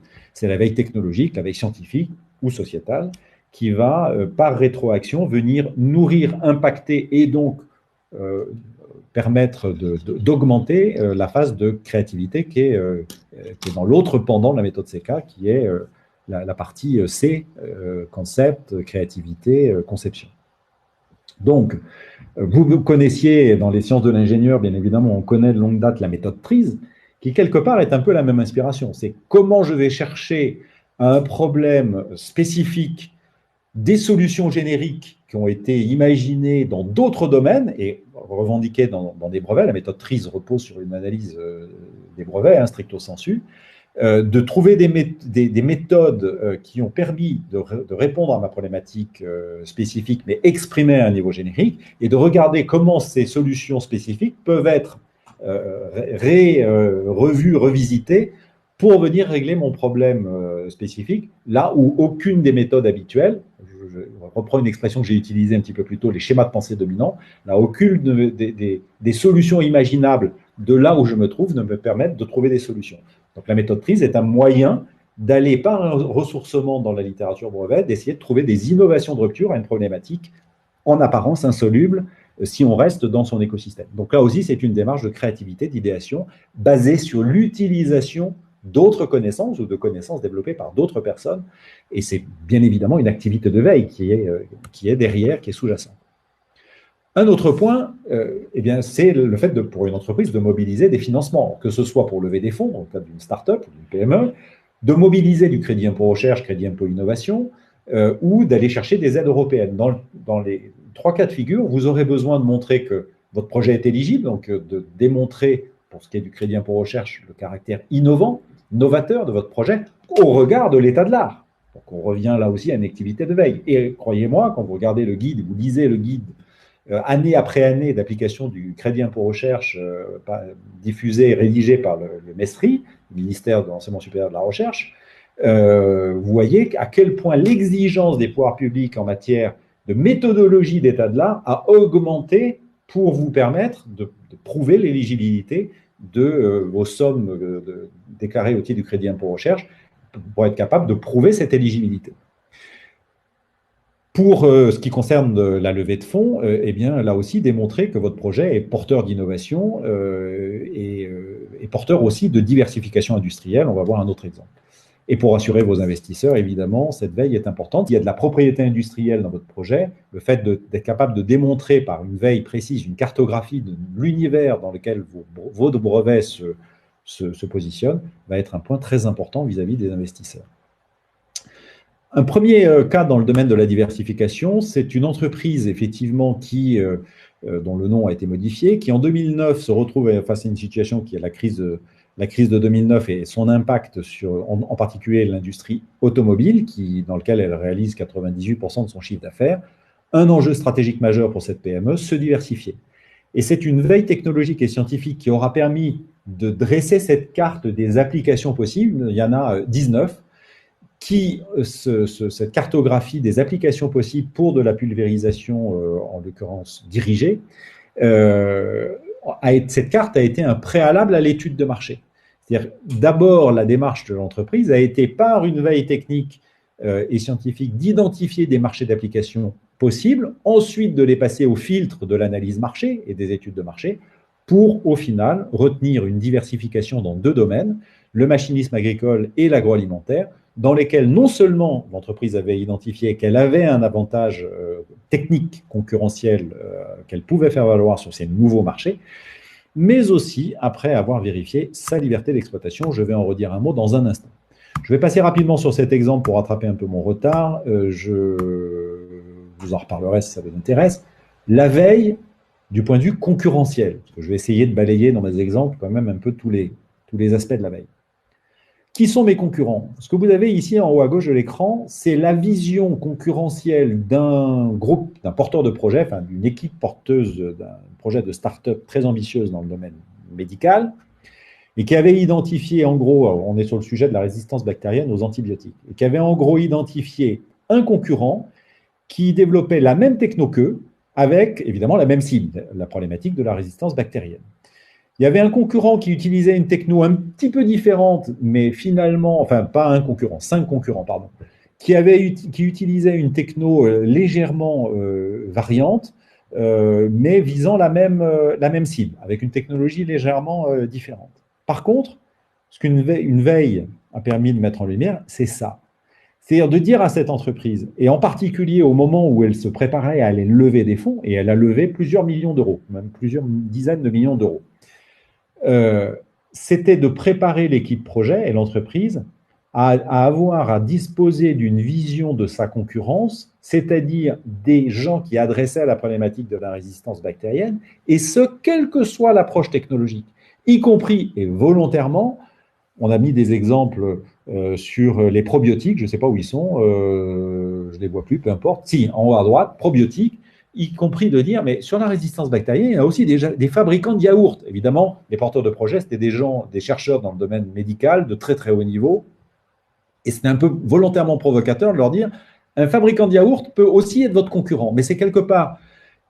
technologique, la veille scientifique ou sociétale, qui va, par rétroaction, venir nourrir, impacter et donc permettre d'augmenter la phase de créativité qui est dans l'autre pendant de la méthode CK, qui est la partie C, concept, créativité, conception. Donc, vous connaissiez dans les sciences de l'ingénieur, bien évidemment, on connaît de longue date la méthode TRIZ, qui quelque part est un peu la même inspiration. C'est comment je vais chercher à un problème spécifique des solutions génériques qui ont été imaginées dans d'autres domaines et revendiquées dans des brevets. La méthode TRIZ repose sur une analyse des brevets, stricto sensu, de trouver des méthodes qui ont permis de répondre à ma problématique spécifique, mais exprimée à un niveau générique, et de regarder comment ces solutions spécifiques peuvent être revues, revisitées, pour venir régler mon problème spécifique, là où aucune des méthodes habituelles, je reprends une expression que j'ai utilisée un petit peu plus tôt, les schémas de pensée dominants, là, aucune des solutions imaginables de là où je me trouve ne me permettent de trouver des solutions. Donc la méthode TRIZ est un moyen d'aller par un ressourcement dans la littérature brevet, d'essayer de trouver des innovations de rupture à une problématique en apparence insoluble si on reste dans son écosystème. Donc là aussi, c'est une démarche de créativité, d'idéation, basée sur l'utilisation d'autres connaissances ou de connaissances développées par d'autres personnes. Et c'est bien évidemment une activité de veille qui est derrière, qui est sous-jacente. Un autre point, eh bien, c'est le fait pour une entreprise de mobiliser des financements, que ce soit pour lever des fonds, dans le cadre d'une start-up ou d'une PME, de mobiliser du crédit impôt recherche, crédit impôt innovation, ou d'aller chercher des aides européennes. Dans les trois cas de figure, vous aurez besoin de montrer que votre projet est éligible, donc de démontrer, pour ce qui est du crédit impôt recherche, le caractère innovant, novateur de votre projet au regard de l'état de l'art. Donc on revient là aussi à une activité de veille. Et croyez-moi, quand vous regardez le guide, vous lisez le guide année après année d'application du crédit impôt recherche diffusé et rédigé par le MESRI, le ministère de l'Enseignement supérieur de la Recherche, vous voyez à quel point l'exigence des pouvoirs publics en matière de méthodologie d'état de l'art a augmenté pour vous permettre de prouver l'éligibilité de vos sommes déclarées au titre du crédit impôt recherche pour être capable de prouver cette éligibilité. Pour ce qui concerne la levée de fonds, eh bien, là aussi, démontrer que votre projet est porteur d'innovation et porteur aussi de diversification industrielle. On va voir un autre exemple. Et pour rassurer vos investisseurs, évidemment, cette veille est importante. Il y a de la propriété industrielle dans votre projet. Le fait d'être capable de démontrer par une veille précise, une cartographie de l'univers dans lequel vos brevets se positionnent, va être un point très important vis-à-vis des investisseurs. Un premier cas dans le domaine de la diversification, c'est une entreprise effectivement dont le nom a été modifié, qui en 2009 se retrouve face à une situation qui est la crise de 2009 et son impact sur, en particulier, l'industrie automobile, dans lequel elle réalise 98% de son chiffre d'affaires. Un enjeu stratégique majeur pour cette PME, se diversifier. Et c'est une veille technologique et scientifique qui aura permis de dresser cette carte des applications possibles. Il y en a 19. Cette cartographie des applications possibles pour de la pulvérisation, en l'occurrence dirigée, cette carte a été un préalable à l'étude de marché. C'est-à-dire, d'abord, la démarche de l'entreprise a été, par une veille technique et scientifique, d'identifier des marchés d'application possibles, ensuite de les passer au filtre de l'analyse marché et des études de marché, pour, au final, retenir une diversification dans deux domaines, le machinisme agricole et l'agroalimentaire, dans lesquels non seulement l'entreprise avait identifié qu'elle avait un avantage technique concurrentiel qu'elle pouvait faire valoir sur ces nouveaux marchés, mais aussi après avoir vérifié sa liberté d'exploitation. Je vais en redire un mot dans un instant. Je vais passer rapidement sur cet exemple pour rattraper un peu mon retard. Je vous en reparlerai si ça vous intéresse. La veille, du point de vue concurrentiel, parce que je vais essayer de balayer dans mes exemples quand même un peu tous les aspects de la veille. Qui sont mes concurrents? Ce que vous avez ici en haut à gauche de l'écran, c'est la vision concurrentielle d'un groupe, d'un porteur de projet, enfin d'une équipe porteuse d'un projet de start-up très ambitieuse dans le domaine médical, et qui avait identifié en gros, on est sur le sujet de la résistance bactérienne aux antibiotiques, et qui avait en gros identifié un concurrent qui développait la même techno qu'eux, avec évidemment la même cible, la problématique de la résistance bactérienne. Il y avait un concurrent qui utilisait une techno un petit peu différente, mais finalement, enfin pas un concurrent, 5 concurrents, pardon, qui utilisait une techno légèrement variante, mais visant la même cible, avec une technologie légèrement différente. Par contre, ce qu'une veille a permis de mettre en lumière, c'est ça. C'est-à-dire de dire à cette entreprise, et en particulier au moment où elle se préparait à aller lever des fonds, et elle a levé plusieurs millions d'euros, même plusieurs dizaines de millions d'euros, c'était de préparer l'équipe projet et l'entreprise à disposer d'une vision de sa concurrence, c'est-à-dire des gens qui adressaient la problématique de la résistance bactérienne, et ce, quelle que soit l'approche technologique, y compris et volontairement. On a mis des exemples sur les probiotiques, je ne sais pas où ils sont, je ne les vois plus, peu importe. Si, en haut à droite, probiotiques, y compris de dire, mais sur la résistance bactérienne, il y a aussi des fabricants de yaourts. Évidemment, les porteurs de projets, c'était des chercheurs dans le domaine médical de très très haut niveau. Et c'était un peu volontairement provocateur de leur dire, un fabricant de yaourts peut aussi être votre concurrent. Mais c'est quelque part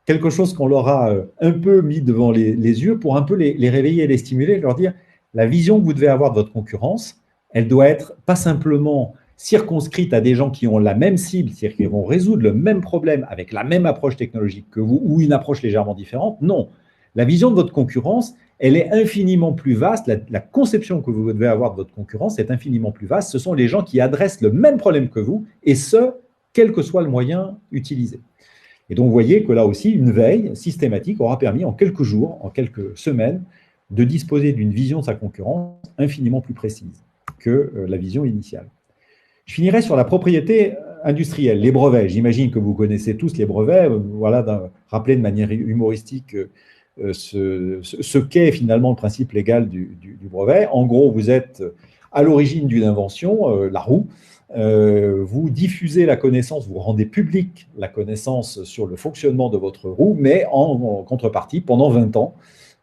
quelque chose qu'on leur a un peu mis devant les yeux pour un peu les réveiller et les stimuler, leur dire, la vision que vous devez avoir de votre concurrence, elle doit être pas simplement circonscrite à des gens qui ont la même cible, c'est-à-dire qui vont résoudre le même problème avec la même approche technologique que vous ou une approche légèrement différente. Non, la vision de votre concurrence, elle est infiniment plus vaste. La conception que vous devez avoir de votre concurrence est infiniment plus vaste. Ce sont les gens qui adressent le même problème que vous, et ce, quel que soit le moyen utilisé. Et donc, vous voyez que là aussi, une veille systématique aura permis en quelques jours, en quelques semaines, de disposer d'une vision de sa concurrence infiniment plus précise que la vision initiale. Je finirai sur la propriété industrielle, les brevets. J'imagine que vous connaissez tous les brevets. Voilà, rappeler de manière humoristique ce qu'est finalement le principe légal du brevet. En gros, vous êtes à l'origine d'une invention, la roue. Vous diffusez la connaissance, vous rendez publique la connaissance sur le fonctionnement de votre roue, mais en contrepartie, pendant 20 ans,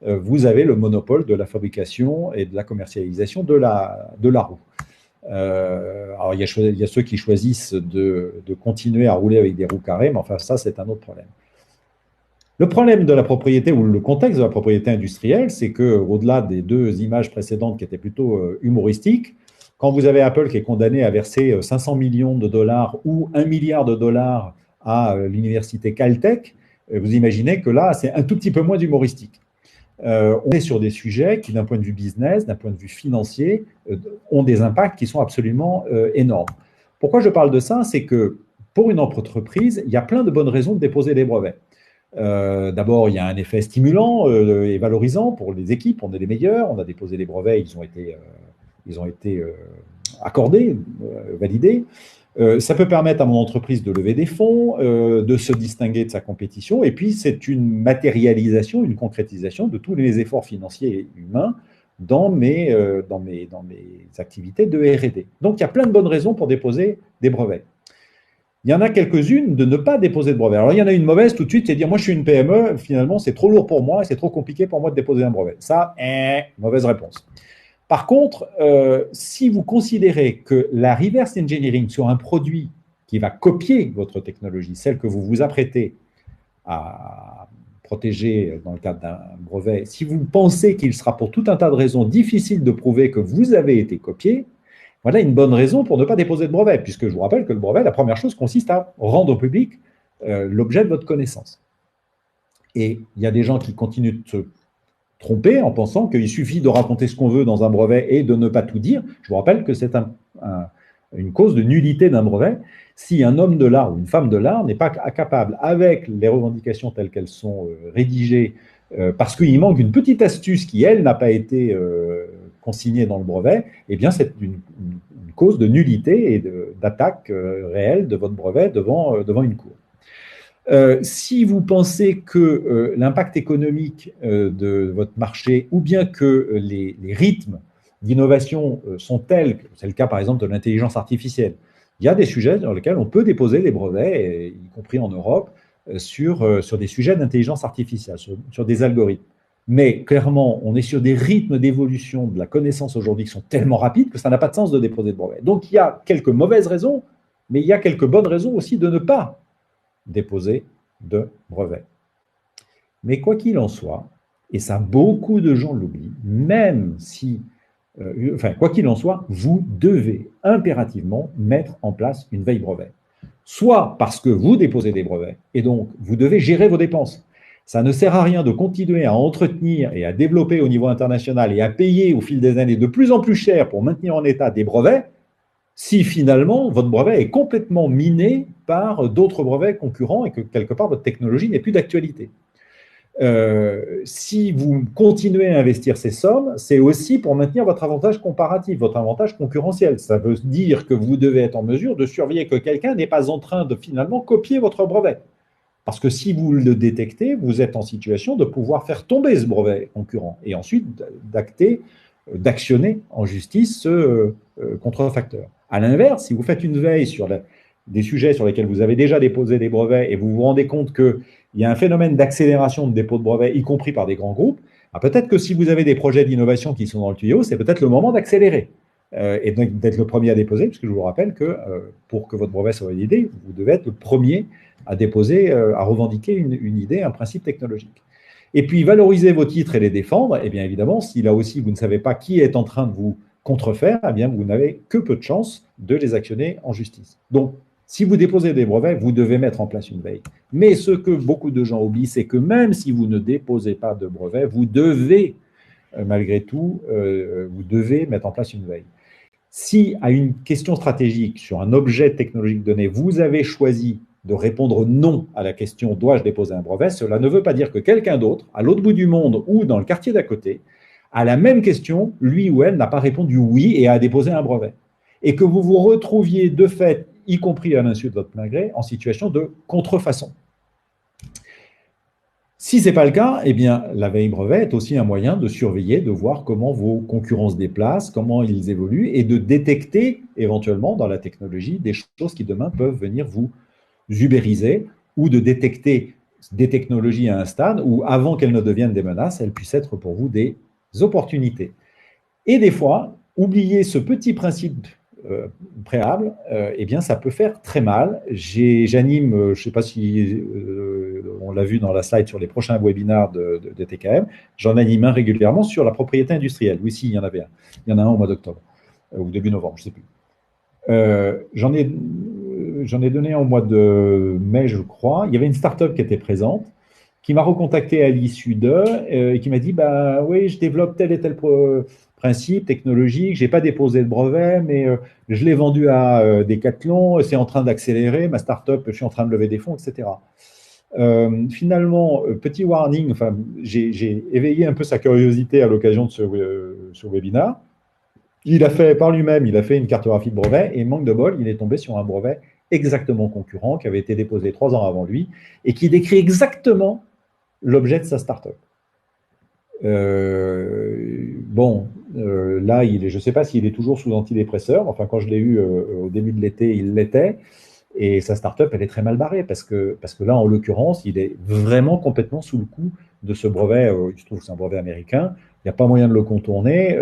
vous avez le monopole de la fabrication et de la commercialisation de la roue. Alors, il y a ceux qui choisissent de continuer à rouler avec des roues carrées, mais enfin, ça, c'est un autre problème. Le problème de la propriété, ou le contexte de la propriété industrielle, c'est qu'au-delà des deux images précédentes qui étaient plutôt humoristiques, quand vous avez Apple qui est condamné à verser 500 millions de dollars ou 1 milliard de dollars à l'université Caltech, vous imaginez que là, c'est un tout petit peu moins humoristique. On est sur des sujets qui, d'un point de vue business, d'un point de vue financier, ont des impacts qui sont absolument énormes. Pourquoi je parle de ça? C'est que pour une entreprise, il y a plein de bonnes raisons de déposer des brevets. D'abord, il y a un effet stimulant et valorisant pour les équipes. On est les meilleurs, on a déposé les brevets, ils ont été accordés, validés. Ça peut permettre à mon entreprise de lever des fonds, de se distinguer de sa compétition, et puis c'est une matérialisation, une concrétisation de tous les efforts financiers et humains dans mes activités de R&D. Donc, il y a plein de bonnes raisons pour déposer des brevets. Il y en a quelques-unes de ne pas déposer de brevet. Alors, il y en a une mauvaise tout de suite, c'est dire, moi, je suis une PME, finalement, c'est trop lourd pour moi, c'est trop compliqué pour moi de déposer un brevet. Ça, mauvaise réponse. Par contre, si vous considérez que la reverse engineering sur un produit qui va copier votre technologie, celle que vous vous apprêtez à protéger dans le cadre d'un brevet, si vous pensez qu'il sera pour tout un tas de raisons difficile de prouver que vous avez été copié, voilà une bonne raison pour ne pas déposer de brevet, puisque je vous rappelle que le brevet, la première chose consiste à rendre au public l'objet de votre connaissance. Et il y a des gens qui continuent de se tromper en pensant qu'il suffit de raconter ce qu'on veut dans un brevet et de ne pas tout dire. Je vous rappelle que c'est une cause de nullité d'un brevet si un homme de l'art ou une femme de l'art n'est pas capable, avec les revendications telles qu'elles sont rédigées parce qu'il manque une petite astuce qui, elle, n'a pas été consignée dans le brevet, eh bien, c'est une cause de nullité et d'attaque réelle de votre brevet devant une cour. Si vous pensez que l'impact économique de votre marché ou bien que les rythmes d'innovation sont tels, c'est le cas par exemple de l'intelligence artificielle, il y a des sujets dans lesquels on peut déposer des brevets, y compris en Europe, sur des sujets d'intelligence artificielle, sur des algorithmes. Mais clairement, on est sur des rythmes d'évolution de la connaissance aujourd'hui qui sont tellement rapides que ça n'a pas de sens de déposer de brevets. Donc il y a quelques mauvaises raisons, mais il y a quelques bonnes raisons aussi de ne pas déposer de brevet. Mais quoi qu'il en soit, et ça beaucoup de gens l'oublient, même si, quoi qu'il en soit, vous devez impérativement mettre en place une veille brevet. Soit parce que vous déposez des brevets, et donc vous devez gérer vos dépenses. Ça ne sert à rien de continuer à entretenir et à développer au niveau international et à payer au fil des années de plus en plus cher pour maintenir en état des brevets, si finalement votre brevet est complètement miné par d'autres brevets concurrents et que quelque part votre technologie n'est plus d'actualité. Si vous continuez à investir ces sommes, c'est aussi pour maintenir votre avantage comparatif, votre avantage concurrentiel. Ça veut dire que vous devez être en mesure de surveiller que quelqu'un n'est pas en train de finalement copier votre brevet. Parce que si vous le détectez, vous êtes en situation de pouvoir faire tomber ce brevet concurrent et ensuite d'actionner en justice ce contrefacteur. À l'inverse, si vous faites une veille sur des sujets sur lesquels vous avez déjà déposé des brevets et vous vous rendez compte qu'il y a un phénomène d'accélération de dépôt de brevets, y compris par des grands groupes, peut-être que si vous avez des projets d'innovation qui sont dans le tuyau, c'est peut-être le moment d'accélérer et d'être le premier à déposer, puisque je vous rappelle que pour que votre brevet soit validé, vous devez être le premier à déposer, à revendiquer une idée, un principe technologique. Et puis, valoriser vos titres et les défendre, eh bien évidemment, si là aussi vous ne savez pas qui est en train de vous contrefaire, eh bien vous n'avez que peu de chances de les actionner en justice. Donc, si vous déposez des brevets, vous devez mettre en place une veille. Mais ce que beaucoup de gens oublient, c'est que même si vous ne déposez pas de brevets, vous devez, malgré tout, vous devez mettre en place une veille. Si, à une question stratégique sur un objet technologique donné, vous avez choisi de répondre non à la question « dois-je déposer un brevet ?», cela ne veut pas dire que quelqu'un d'autre, à l'autre bout du monde ou dans le quartier d'à côté, à la même question, lui ou elle n'a pas répondu oui et a déposé un brevet. Et que vous vous retrouviez de fait, y compris à l'insu de votre plein gré, en situation de contrefaçon. Si ce n'est pas le cas, eh bien, la veille brevet est aussi un moyen de surveiller, de voir comment vos concurrents se déplacent, comment ils évoluent, et de détecter éventuellement dans la technologie des choses qui demain peuvent venir vous ubériser, ou de détecter des technologies à un stade où, avant qu'elles ne deviennent des menaces, elles puissent être pour vous des opportunités. Et des fois, oublier ce petit principe préalable, eh bien, ça peut faire très mal. J'anime, je ne sais pas si on l'a vu dans la slide sur les prochains webinaires de TKM, j'en anime un régulièrement sur la propriété industrielle. Oui, si, il y en avait un. Il y en a un au mois d'octobre, ou début novembre, je ne sais plus. J'en ai donné un au mois de mai, je crois. Il y avait une start-up qui était présente, qui m'a recontacté à l'issue d'eux et qui m'a dit bah oui, je développe tel et tel principe technologique, je n'ai pas déposé de brevet, mais je l'ai vendu à Decathlon, c'est en train d'accélérer, ma start-up, je suis en train de lever des fonds, etc. Finalement, petit warning, enfin, j'ai éveillé un peu sa curiosité à l'occasion de ce webinaire. Il a fait par lui-même, il a fait une cartographie de brevet et manque de bol, il est tombé sur un brevet exactement concurrent qui avait été déposé 3 ans avant lui et qui décrit exactement l'objet de sa start-up. Là, je ne sais pas s'il est toujours sous antidépresseur. Enfin, quand je l'ai eu au début de l'été, il l'était. Et sa start-up, elle est très mal barrée parce que là, en l'occurrence, il est vraiment complètement sous le coup de ce brevet. Il se trouve que c'est un brevet américain. Il n'y a pas moyen de le contourner.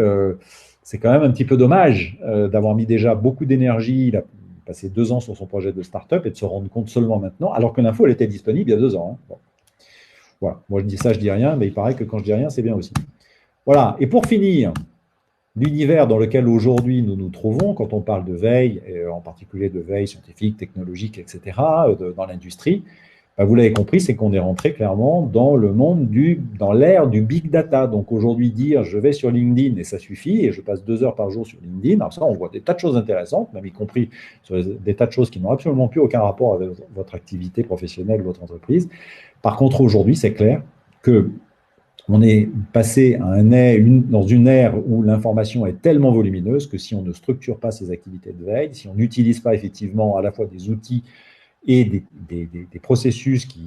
C'est quand même un petit peu dommage d'avoir mis déjà beaucoup d'énergie. Il a passé 2 ans sur son projet de start-up et de se rendre compte seulement maintenant, alors que l'info, elle était disponible il y a 2 ans. Hein. Bon. Voilà. Moi, je dis ça, je dis rien, mais il paraît que quand je dis rien, c'est bien aussi. Voilà. Et pour finir, l'univers dans lequel aujourd'hui nous nous trouvons, quand on parle de veille, et en particulier de veille scientifique, technologique, etc., dans l'industrie, vous l'avez compris, c'est qu'on est rentré clairement dans le monde dans l'ère du big data. Donc aujourd'hui, dire je vais sur LinkedIn et ça suffit, et je passe 2 heures par jour sur LinkedIn, alors ça, on voit des tas de choses intéressantes, même y compris sur des tas de choses qui n'ont absolument plus aucun rapport avec votre activité professionnelle, votre entreprise. Par contre, aujourd'hui, c'est clair que On est passé à dans une ère où l'information est tellement volumineuse que si on ne structure pas ces activités de veille, si on n'utilise pas effectivement à la fois des outils et des processus qui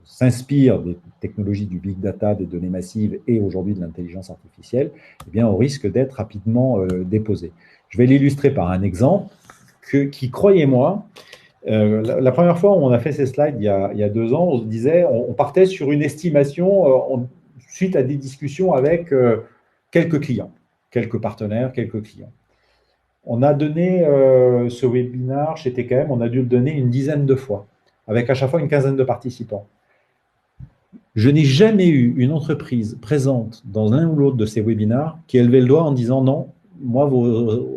s'inspirent des technologies du big data, des données massives et aujourd'hui de l'intelligence artificielle, eh bien, on risque d'être rapidement déposé. Je vais l'illustrer par un exemple qui, croyez-moi, la première fois où on a fait ces slides il y a 2 ans, on se disait, on partait sur une estimation suite à des discussions avec quelques clients, quelques partenaires, quelques clients. On a donné ce webinaire chez TKM, on a dû le donner une dizaine de fois, avec à chaque fois une quinzaine de participants. Je n'ai jamais eu une entreprise présente dans l'un ou l'autre de ces webinaires qui a levé le doigt en disant non, moi, vos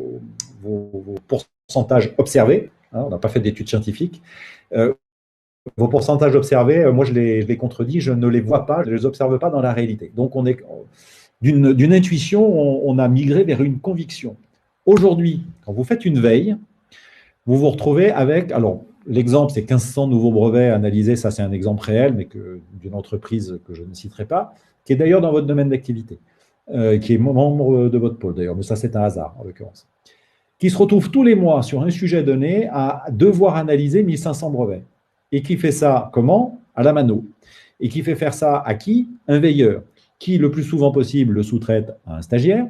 pourcentages observés, hein, on n'a pas fait d'études scientifiques, vos pourcentages observés, moi je les contredis, je ne les vois pas, je ne les observe pas dans la réalité. Donc on est d'une intuition, on a migré vers une conviction. Aujourd'hui, quand vous faites une veille, vous vous retrouvez avec, alors l'exemple c'est 1500 nouveaux brevets analysés, ça c'est un exemple réel, mais d'une entreprise que je ne citerai pas, qui est d'ailleurs dans votre domaine d'activité, qui est membre de votre pôle d'ailleurs, mais ça c'est un hasard en l'occurrence, qui se retrouve tous les mois sur un sujet donné à devoir analyser 1500 brevets. Et qui fait ça comment? À la mano. Et qui fait faire ça à qui? Un veilleur, qui le plus souvent possible le sous-traite à un stagiaire,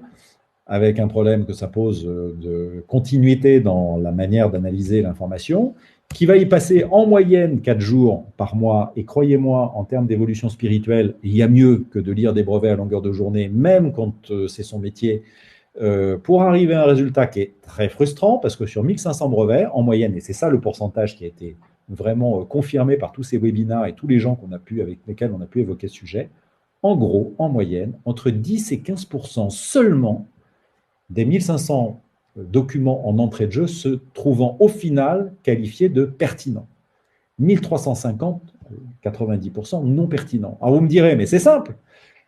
avec un problème que ça pose de continuité dans la manière d'analyser l'information, qui va y passer en moyenne 4 jours par mois, et croyez-moi, en termes d'évolution spirituelle, il y a mieux que de lire des brevets à longueur de journée, même quand c'est son métier, pour arriver à un résultat qui est très frustrant, parce que sur 1500 brevets, en moyenne, et c'est ça le pourcentage qui a été vraiment confirmé par tous ces webinaires et tous les gens avec lesquels on a pu évoquer ce sujet, en gros, en moyenne, entre 10 et 15% seulement des 1500 documents en entrée de jeu se trouvant au final qualifiés de pertinents. 1350, 90% non pertinents. Alors vous me direz, mais c'est simple,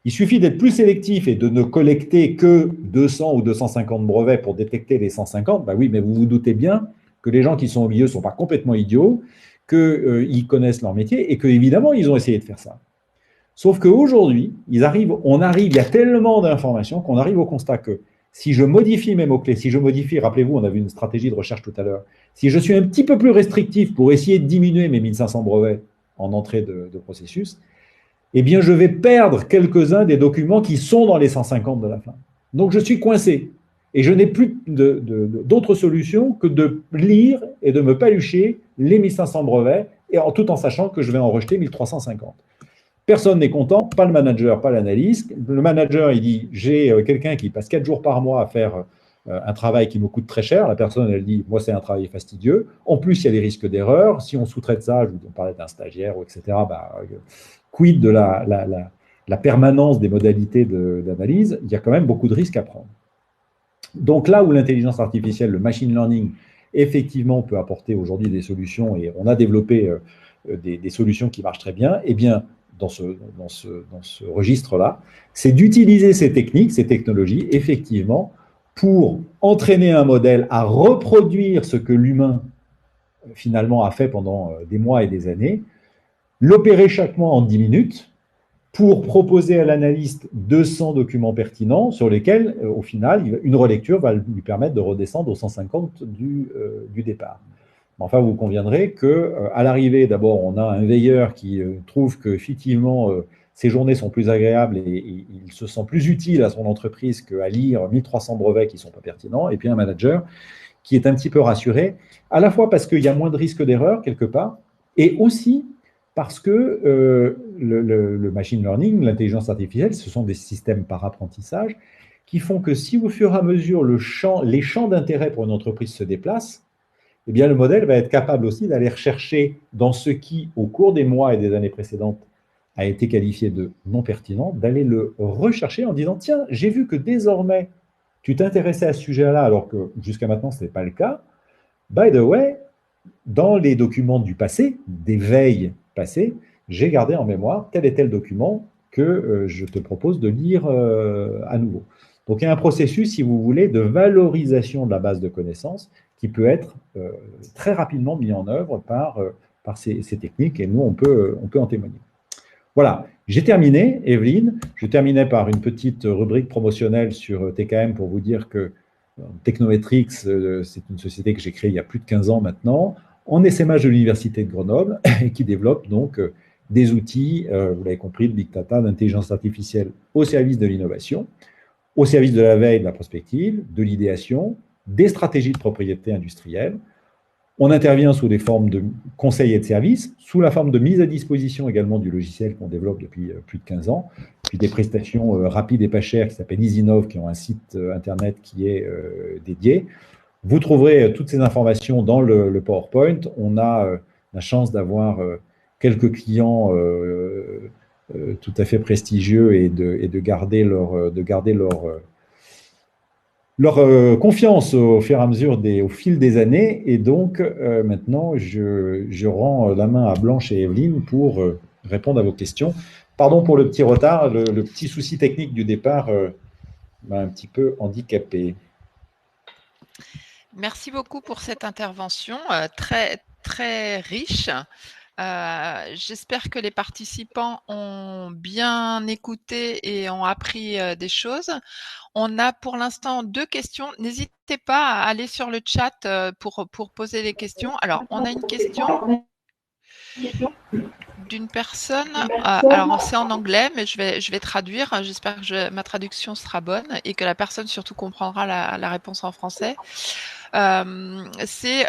il suffit d'être plus sélectif et de ne collecter que 200 ou 250 brevets pour détecter les 150. Ben oui, mais vous vous doutez bien que les gens qui sont au milieu ne sont pas complètement idiots, qu'ils connaissent leur métier et qu'évidemment, ils ont essayé de faire ça. Sauf qu'aujourd'hui, il y a tellement d'informations qu'on arrive au constat que si je modifie mes mots-clés, si je modifie, rappelez-vous, on a vu une stratégie de recherche tout à l'heure, si je suis un petit peu plus restrictif pour essayer de diminuer mes 1500 brevets en entrée de processus, eh bien, je vais perdre quelques-uns des documents qui sont dans les 150 de la fin. Donc, je suis coincé. Et je n'ai plus d'autre solution que de lire et de me palucher les 1500 brevets, tout en sachant que je vais en rejeter 1350. Personne n'est content, pas le manager, pas l'analyste. Le manager, il dit, j'ai quelqu'un qui passe 4 jours par mois à faire un travail qui me coûte très cher. La personne, elle dit, moi, c'est un travail fastidieux. En plus, il y a des risques d'erreur. Si on sous-traite ça, je vous parlais d'un stagiaire, etc., quid de la permanence des modalités d'analyse, il y a quand même beaucoup de risques à prendre. Donc là où l'intelligence artificielle, le machine learning, effectivement peut apporter aujourd'hui des solutions, et on a développé des solutions qui marchent très bien, eh bien, dans ce registre-là, c'est d'utiliser ces techniques, ces technologies, effectivement, pour entraîner un modèle à reproduire ce que l'humain, finalement, a fait pendant des mois et des années, l'opérer chaque mois en 10 minutes, pour proposer à l'analyste 200 documents pertinents sur lesquels, au final, une relecture va lui permettre de redescendre aux 150 du départ. Enfin, vous conviendrez qu'à l'arrivée, d'abord, on a un veilleur qui trouve qu'effectivement, ses journées sont plus agréables et il se sent plus utile à son entreprise qu'à lire 1300 brevets qui ne sont pas pertinents, et puis un manager qui est un petit peu rassuré, à la fois parce qu'il y a moins de risques d'erreur, quelque part, et aussi parce que le machine learning, l'intelligence artificielle, ce sont des systèmes par apprentissage qui font que si au fur et à mesure les champs d'intérêt pour une entreprise se déplacent, eh bien le modèle va être capable aussi d'aller rechercher dans ce qui, au cours des mois et des années précédentes, a été qualifié de non pertinent, d'aller le rechercher en disant « Tiens, j'ai vu que désormais, tu t'intéressais à ce sujet-là alors que jusqu'à maintenant, ce n'est pas le cas. By the way, dans les documents du passé, des veilles passées, j'ai gardé en mémoire tel et tel document que je te propose de lire à nouveau. » Donc, il y a un processus, si vous voulez, de valorisation de la base de connaissances qui peut être très rapidement mis en œuvre par ces techniques, et nous, on peut en témoigner. Voilà, j'ai terminé, Evelyne. Je terminais par une petite rubrique promotionnelle sur TKM pour vous dire que Technometrics, c'est une société que j'ai créée il y a plus de 15 ans maintenant, en essaimage de l'Université de Grenoble, et qui développe donc des outils, vous l'avez compris, de Big Data, d'intelligence artificielle au service de l'innovation, au service de la veille, de la prospective, de l'idéation, des stratégies de propriété industrielle. On intervient sous des formes de conseils et de services, sous la forme de mise à disposition également du logiciel qu'on développe depuis plus de 15 ans, puis des prestations rapides et pas chères qui s'appellent EasyNov, qui ont un site internet qui est dédié. Vous trouverez toutes ces informations dans le PowerPoint. On a la chance d'avoir quelques clients tout à fait prestigieux et de garder leur confiance au fur et à mesure au fil des années. Et donc, maintenant, je rends la main à Blanche et Evelyne pour répondre à vos questions. Pardon pour le petit retard, le petit souci technique du départ m'a un petit peu handicapé. Merci beaucoup pour cette intervention très, très riche. J'espère que les participants ont bien écouté et ont appris des choses. On a pour l'instant 2 questions. N'hésitez pas à aller sur le chat pour poser des questions. Alors, on a une question d'une personne. Alors, c'est en anglais, mais je vais traduire. J'espère que ma traduction sera bonne et que la personne surtout comprendra la réponse en français. C'est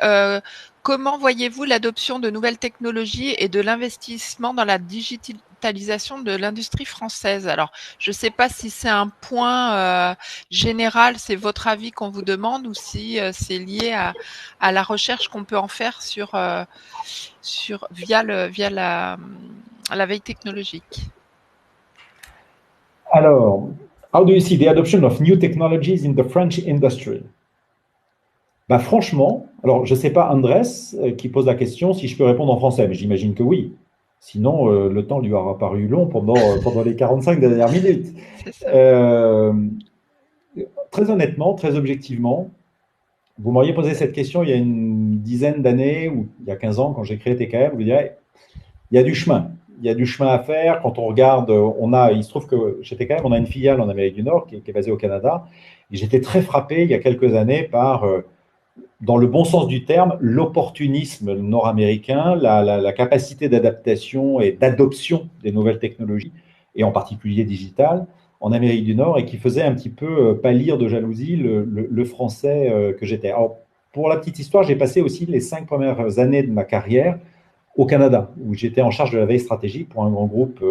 comment voyez-vous l'adoption de nouvelles technologies et de l'investissement dans la digitalisation de l'industrie française? Alors, je ne sais pas si c'est un point général, c'est votre avis qu'on vous demande, ou si c'est lié à la recherche qu'on peut en faire via la veille technologique. Alors, how do you see the adoption of new technologies in the French industry? Bah, franchement, alors je ne sais pas, Andrés, qui pose la question, si je peux répondre en français, mais j'imagine que oui. Sinon, le temps lui aura paru long pendant les 45 dernières minutes. Très honnêtement, très objectivement, vous m'auriez posé cette question il y a une dizaine d'années, ou il y a 15 ans, quand j'ai créé TKM, vous direz, il y a du chemin. Il y a du chemin à faire. Quand on regarde, il se trouve que chez TKM, on a une filiale en Amérique du Nord qui est basée au Canada. Et j'étais très frappé il y a quelques années par, dans le bon sens du terme, l'opportunisme nord-américain, la capacité d'adaptation et d'adoption des nouvelles technologies, et en particulier digitales, en Amérique du Nord, et qui faisait un petit peu pâlir de jalousie le français que j'étais. Alors, pour la petite histoire, j'ai passé aussi les 5 premières années de ma carrière au Canada, où j'étais en charge de la veille stratégique pour un grand groupe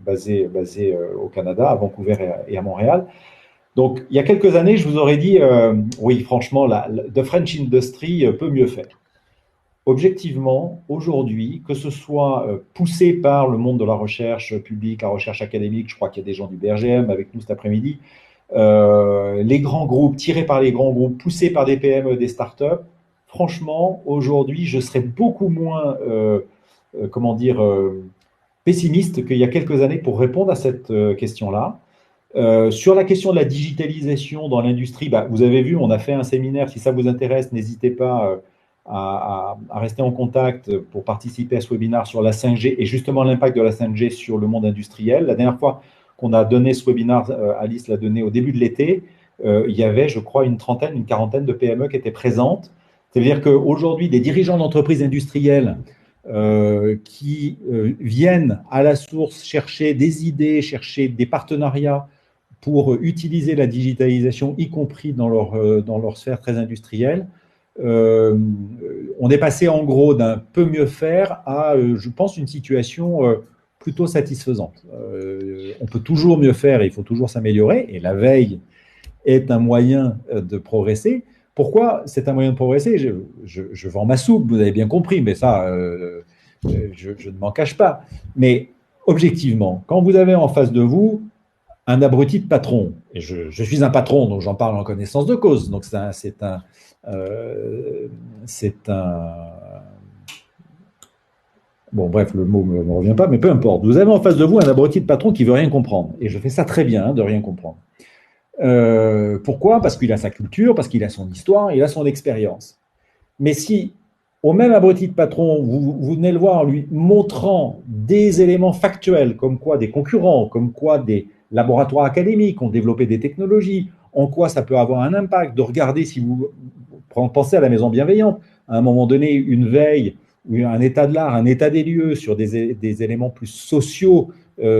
basé au Canada, à Vancouver et à Montréal. Donc, il y a quelques années, je vous aurais dit, oui, franchement, the French industry peut mieux faire. Objectivement, aujourd'hui, que ce soit poussé par le monde de la recherche publique, la recherche académique, je crois qu'il y a des gens du BRGM avec nous cet après-midi, les grands groupes, tirés par les grands groupes, poussés par des PME, des startups, franchement, aujourd'hui, je serais beaucoup moins, pessimiste qu'il y a quelques années pour répondre à cette question-là. Sur la question de la digitalisation dans l'industrie, vous avez vu, on a fait un séminaire. Si ça vous intéresse, n'hésitez pas à rester en contact pour participer à ce webinaire sur la 5G et justement l'impact de la 5G sur le monde industriel. La dernière fois qu'on a donné ce webinaire, Alice l'a donné au début de l'été, il y avait, je crois, une quarantaine de PME qui étaient présentes. C'est-à-dire qu'aujourd'hui, des dirigeants d'entreprises industrielles qui viennent à la source chercher des idées, chercher des partenariats pour utiliser la digitalisation, y compris dans leur sphère très industrielle. On est passé en gros d'un peu mieux faire à, je pense, une situation plutôt satisfaisante. On peut toujours mieux faire et il faut toujours s'améliorer, et la veille est un moyen de progresser. Pourquoi c'est un moyen de progresser? Je vends ma soupe, vous avez bien compris, mais ça, je ne m'en cache pas. Mais objectivement, quand vous avez en face de vous un abruti de patron, et je suis un patron, donc j'en parle en connaissance de cause, donc c'est un bon, bref, le mot ne me revient pas, mais peu importe. Vous avez en face de vous un abruti de patron qui ne veut rien comprendre, et je fais ça très bien, de rien comprendre. Pourquoi? Parce qu'il a sa culture, parce qu'il a son histoire, il a son expérience. Mais si, au même abruti de patron, vous venez le voir en lui montrant des éléments factuels, comme quoi des concurrents, comme quoi des laboratoires académiques ont développé des technologies, en quoi ça peut avoir un impact, de regarder si vous pensez à la maison bienveillante, à un moment donné, une veille, ou un état de l'art, un état des lieux sur des éléments plus sociaux,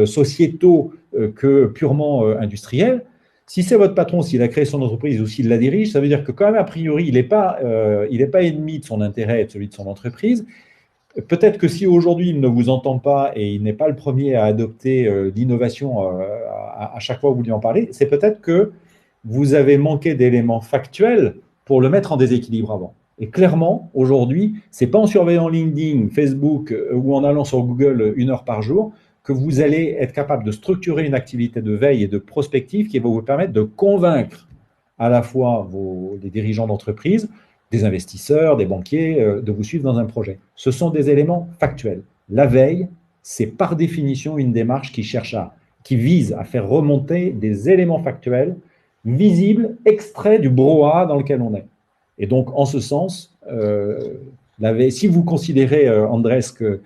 sociétaux que purement industriels. Si c'est votre patron, s'il a créé son entreprise ou s'il la dirige, ça veut dire que quand même, a priori, il n'est pas ennemi de son intérêt et de celui de son entreprise. Peut-être que si aujourd'hui, il ne vous entend pas et il n'est pas le premier à adopter l'innovation à chaque fois que vous lui en parlez, c'est peut-être que vous avez manqué d'éléments factuels pour le mettre en déséquilibre avant. Et clairement, aujourd'hui, ce n'est pas en surveillant LinkedIn, Facebook ou en allant sur Google 1 heure par jour que vous allez être capable de structurer une activité de veille et de prospective qui va vous permettre de convaincre à la fois les dirigeants d'entreprise, des investisseurs, des banquiers, de vous suivre dans un projet. Ce sont des éléments factuels. La veille, c'est par définition une démarche qui vise à faire remonter des éléments factuels visibles, extraits du brouhaha dans lequel on est. Et donc, en ce sens, si vous considérez, Andrés, que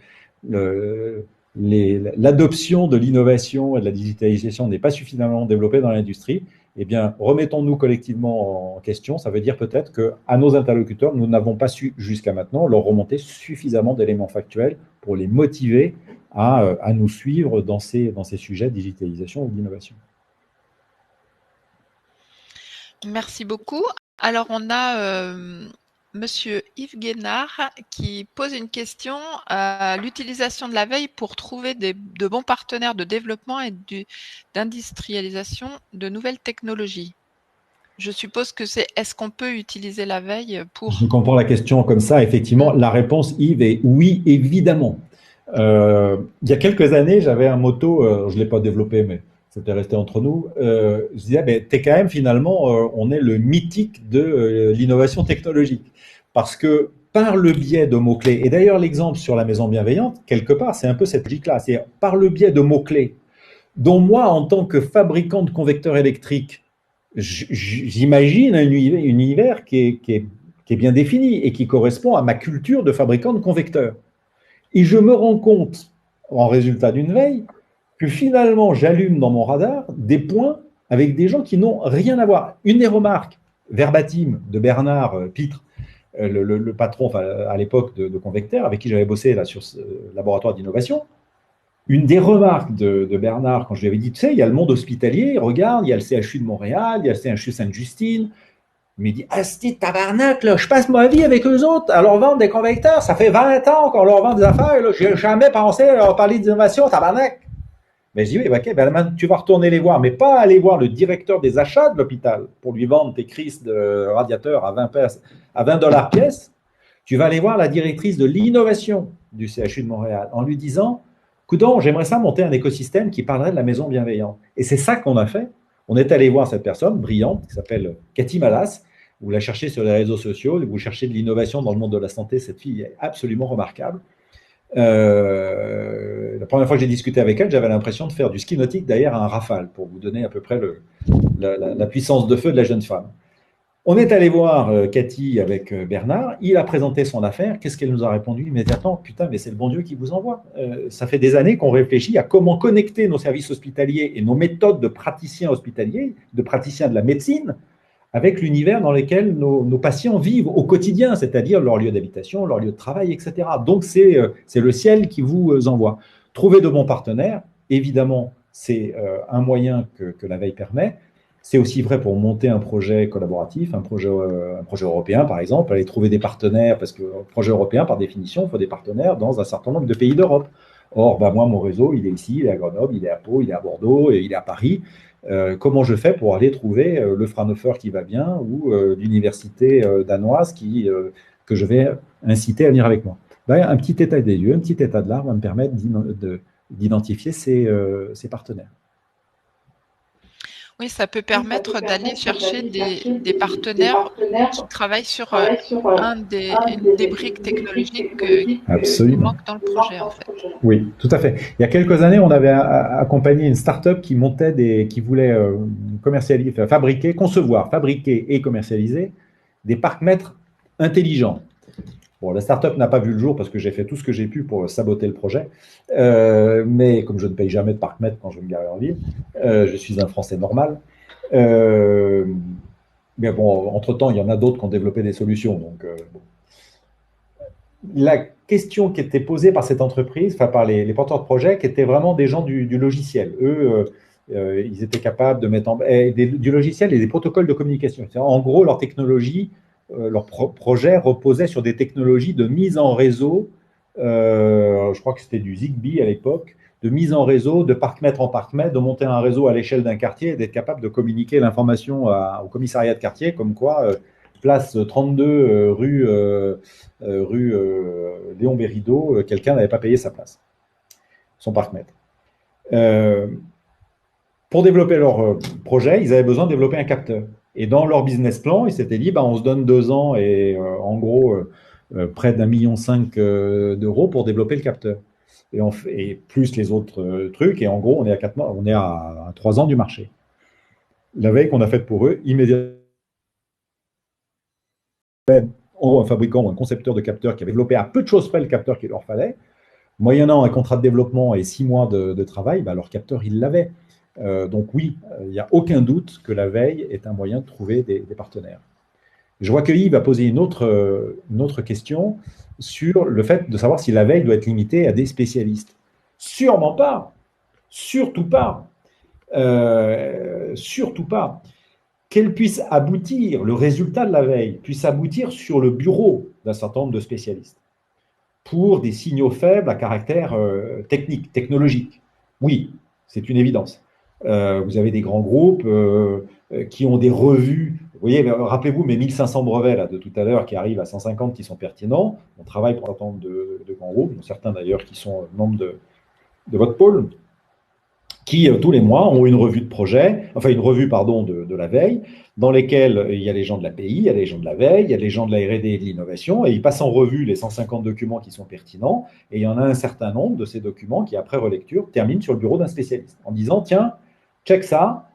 l'adoption de l'innovation et de la digitalisation n'est pas suffisamment développée dans l'industrie, eh bien, remettons-nous collectivement en question. Ça veut dire peut-être qu'à nos interlocuteurs, nous n'avons pas su jusqu'à maintenant leur remonter suffisamment d'éléments factuels pour les motiver à nous suivre dans ces sujets de digitalisation ou d'innovation. Merci beaucoup. Alors, on a Monsieur Yves Guénard qui pose une question à l'utilisation de la veille pour trouver de bons partenaires de développement et d'industrialisation de nouvelles technologies. Je suppose que c'est est-ce qu'on peut utiliser la veille pour… Je comprends la question comme ça. Effectivement, la réponse, Yves, est oui, évidemment. Il y a quelques années, j'avais un motto, je ne l'ai pas développé, mais c'était resté entre nous. Je disais, TKM, finalement, on est le mythique de l'innovation technologique. Parce que par le biais de mots-clés, et d'ailleurs l'exemple sur la maison bienveillante, quelque part, c'est un peu cette logique-là. C'est par le biais de mots-clés, dont moi, en tant que fabricant de convecteurs électriques, j'imagine un univers qui est bien défini et qui correspond à ma culture de fabricant de convecteurs. Et je me rends compte, en résultat d'une veille, que finalement, j'allume dans mon radar des points avec des gens qui n'ont rien à voir. Une des remarques verbatim de Bernard Pitre, le patron à l'époque de Convectaire, avec qui j'avais bossé là, sur ce laboratoire d'innovation, une des remarques de Bernard, quand je lui avais dit, tu sais, il y a le monde hospitalier, regarde, il y a le CHU de Montréal, il y a le CHU Sainte-Justine. Il m'a dit, asti de tabarnak, là, je passe ma vie avec eux autres à leur vendre des convecteurs. Ça fait 20 ans qu'on leur vend des affaires. Je n'ai jamais pensé à leur parler d'innovation, tabarnak. Mais je dis, oui, ok, tu vas retourner les voir, mais pas aller voir le directeur des achats de l'hôpital pour lui vendre tes crises de radiateurs à 20 dollars pièce. Tu vas aller voir la directrice de l'innovation du CHU de Montréal en lui disant, coudonc, j'aimerais ça monter un écosystème qui parlerait de la maison bienveillante. Et c'est ça qu'on a fait. On est allé voir cette personne brillante qui s'appelle Cathy Malas. Vous la cherchez sur les réseaux sociaux, vous cherchez de l'innovation dans le monde de la santé. Cette fille est absolument remarquable. La première fois que j'ai discuté avec elle, j'avais l'impression de faire du ski nautique derrière un Rafale, pour vous donner à peu près la puissance de feu de la jeune femme. On est allé voir Cathy avec Bernard, il a présenté son affaire, qu'est-ce qu'elle nous a répondu immédiatement? Putain, mais c'est le bon Dieu qui vous envoie. Ça fait des années qu'on réfléchit à comment connecter nos services hospitaliers et nos méthodes de praticiens hospitaliers, de praticiens de la médecine, avec l'univers dans lequel nos patients vivent au quotidien, c'est-à-dire leur lieu d'habitation, leur lieu de travail, etc. Donc, c'est le ciel qui vous envoie. Trouver de bons partenaires, évidemment, c'est un moyen que la veille permet. C'est aussi vrai pour monter un projet collaboratif, un projet européen, par exemple, aller trouver des partenaires, parce que projet européen, par définition, il faut des partenaires dans un certain nombre de pays d'Europe. Or, moi, mon réseau, il est ici, il est à Grenoble, il est à Pau, il est à Bordeaux, et il est à Paris. Comment je fais pour aller trouver le Fraunhofer qui va bien ou l'université danoise que je vais inciter à venir avec moi? Un petit état des lieux, un petit état de l'art va me permettre d'identifier ces partenaires. Oui, ça peut permettre d'aller chercher des partenaires qui travaillent sur une des briques technologiques qui manque dans le projet, en fait. Oui, tout à fait. Il y a quelques années, on avait accompagné une start-up qui montait qui voulait concevoir, fabriquer et commercialiser des parcs-mètres intelligents. Bon, la startup n'a pas vu le jour parce que j'ai fait tout ce que j'ai pu pour saboter le projet. Mais comme je ne paye jamais de parc-mètre quand je veux me garer en ville, je suis un Français normal. Mais bon, entre-temps, il y en a d'autres qui ont développé des solutions. Donc, bon. La question qui était posée par cette entreprise, enfin par les porteurs de projet, qui étaient vraiment des gens du logiciel. Eux, ils étaient capables de mettre du logiciel et des protocoles de communication. En gros, leur technologie, leur projet reposait sur des technologies de mise en réseau. Je crois que c'était du Zigbee à l'époque, de mise en réseau, de parc-mètre en parc-mètre, de monter un réseau à l'échelle d'un quartier et d'être capable de communiquer l'information au commissariat de quartier, comme quoi place 32 rue Léon Bérideau, quelqu'un n'avait pas payé sa place, son parc-mètre. Pour développer leur projet, ils avaient besoin de développer un capteur. Et dans leur business plan, ils s'étaient dit, bah, on se donne 2 ans et en gros, près d'1,5 million d'euros pour développer le capteur. Et plus les autres trucs. Et en gros, on est à 4 mois, on est à 3 ans du marché. La veille qu'on a faite pour eux, immédiatement, un fabricant ou un concepteur de capteur qui avait développé à peu de choses près le capteur qu'il leur fallait, moyennant un contrat de développement et 6 mois de travail, bah, leur capteur, ils l'avaient. Donc oui, il n'y a aucun doute que la veille est un moyen de trouver des partenaires. Je vois que Yves a posé une autre question sur le fait de savoir si la veille doit être limitée à des spécialistes. Sûrement pas. Surtout pas. Surtout pas. Qu'elle puisse aboutir, le résultat de la veille puisse aboutir sur le bureau d'un certain nombre de spécialistes pour des signaux faibles à caractère technique, technologique. Oui, c'est une évidence. Vous avez des grands groupes qui ont des revues. Vous voyez, rappelez-vous mes 1500 brevets là, de tout à l'heure qui arrivent à 150 qui sont pertinents. On travaille pour un certain nombre de grands groupes, certains d'ailleurs qui sont membres de votre pôle, qui tous les mois ont une revue de projet, enfin une revue pardon de la veille, dans lesquelles il y a les gens de la l'API, il y a les gens de la veille, il y a les gens de la R&D et de l'innovation, et ils passent en revue les 150 documents qui sont pertinents, et il y en a un certain nombre de ces documents qui, après relecture, terminent sur le bureau d'un spécialiste, en disant, tiens, check ça,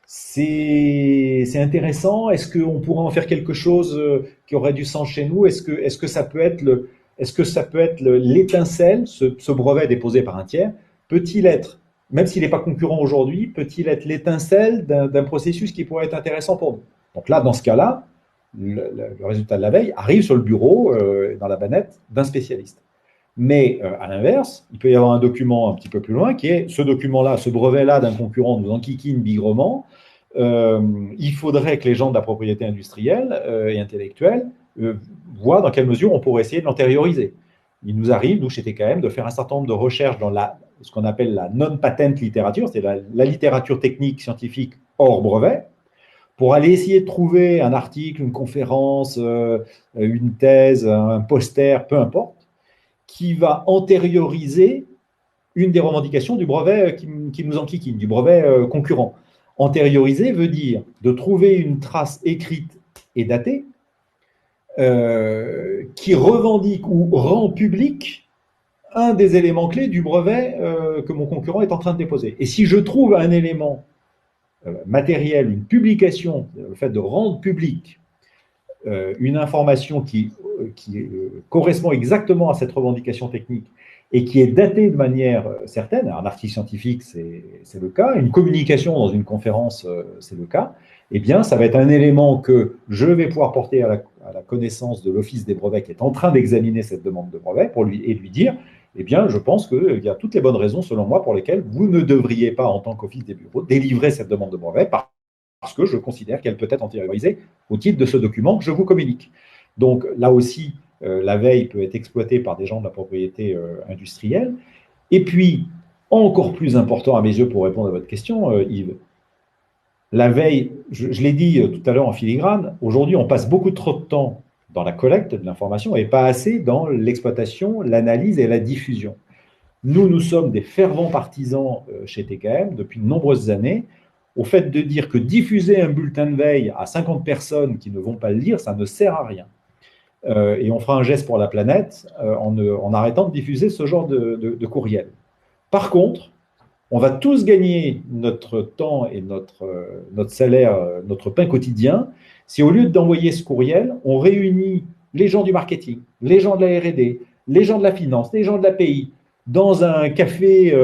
c'est intéressant, est-ce qu'on pourrait en faire quelque chose qui aurait du sens chez nous, est-ce que ça peut être l'étincelle, ce brevet déposé par un tiers, peut-il être, même s'il n'est pas concurrent aujourd'hui, peut-il être l'étincelle d'un processus qui pourrait être intéressant pour nous? Donc là, dans ce cas-là, le résultat de la veille arrive sur le bureau, dans la banette d'un spécialiste. Mais à l'inverse, il peut y avoir un document un petit peu plus loin qui est ce document-là, ce brevet-là d'un concurrent nous enquiquine bigrement. Il faudrait que les gens de la propriété industrielle et intellectuelle voient dans quelle mesure on pourrait essayer de l'antérioriser. Il nous arrive, nous, chez TKM, de faire un certain nombre de recherches dans ce qu'on appelle la non-patent littérature, c'est la littérature technique, scientifique hors brevet, pour aller essayer de trouver un article, une conférence, une thèse, un poster, peu importe, qui va antérioriser une des revendications du brevet qui nous enquiquine, du brevet concurrent. Antérioriser veut dire de trouver une trace écrite et datée qui revendique ou rend public un des éléments clés du brevet que mon concurrent est en train de déposer. Et si je trouve un élément matériel, une publication, le fait de rendre public une information qui correspond exactement à cette revendication technique et qui est datée de manière certaine, un article scientifique, c'est le cas, une communication dans une conférence, c'est le cas, eh bien, ça va être un élément que je vais pouvoir porter à la connaissance de l'Office des brevets qui est en train d'examiner cette demande de brevet et lui dire, eh bien, je pense qu'il y a toutes les bonnes raisons, selon moi, pour lesquelles vous ne devriez pas, en tant qu'Office des bureaux, délivrer cette demande de brevet parce que je considère qu'elle peut être antériorisée au titre de ce document que je vous communique. Donc, là aussi, la veille peut être exploitée par des gens de la propriété industrielle. Et puis, encore plus important à mes yeux pour répondre à votre question, Yves, la veille, je l'ai dit tout à l'heure en filigrane, aujourd'hui on passe beaucoup trop de temps dans la collecte de l'information et pas assez dans l'exploitation, l'analyse et la diffusion. Nous sommes des fervents partisans chez TKM depuis de nombreuses années au fait de dire que diffuser un bulletin de veille à 50 personnes qui ne vont pas le lire, ça ne sert à rien. Et on fera un geste pour la planète en arrêtant de diffuser ce genre de courriel. Par contre, on va tous gagner notre temps et notre salaire, notre pain quotidien, si au lieu d'envoyer ce courriel, on réunit les gens du marketing, les gens de la R&D, les gens de la finance, les gens de l'API, dans un café,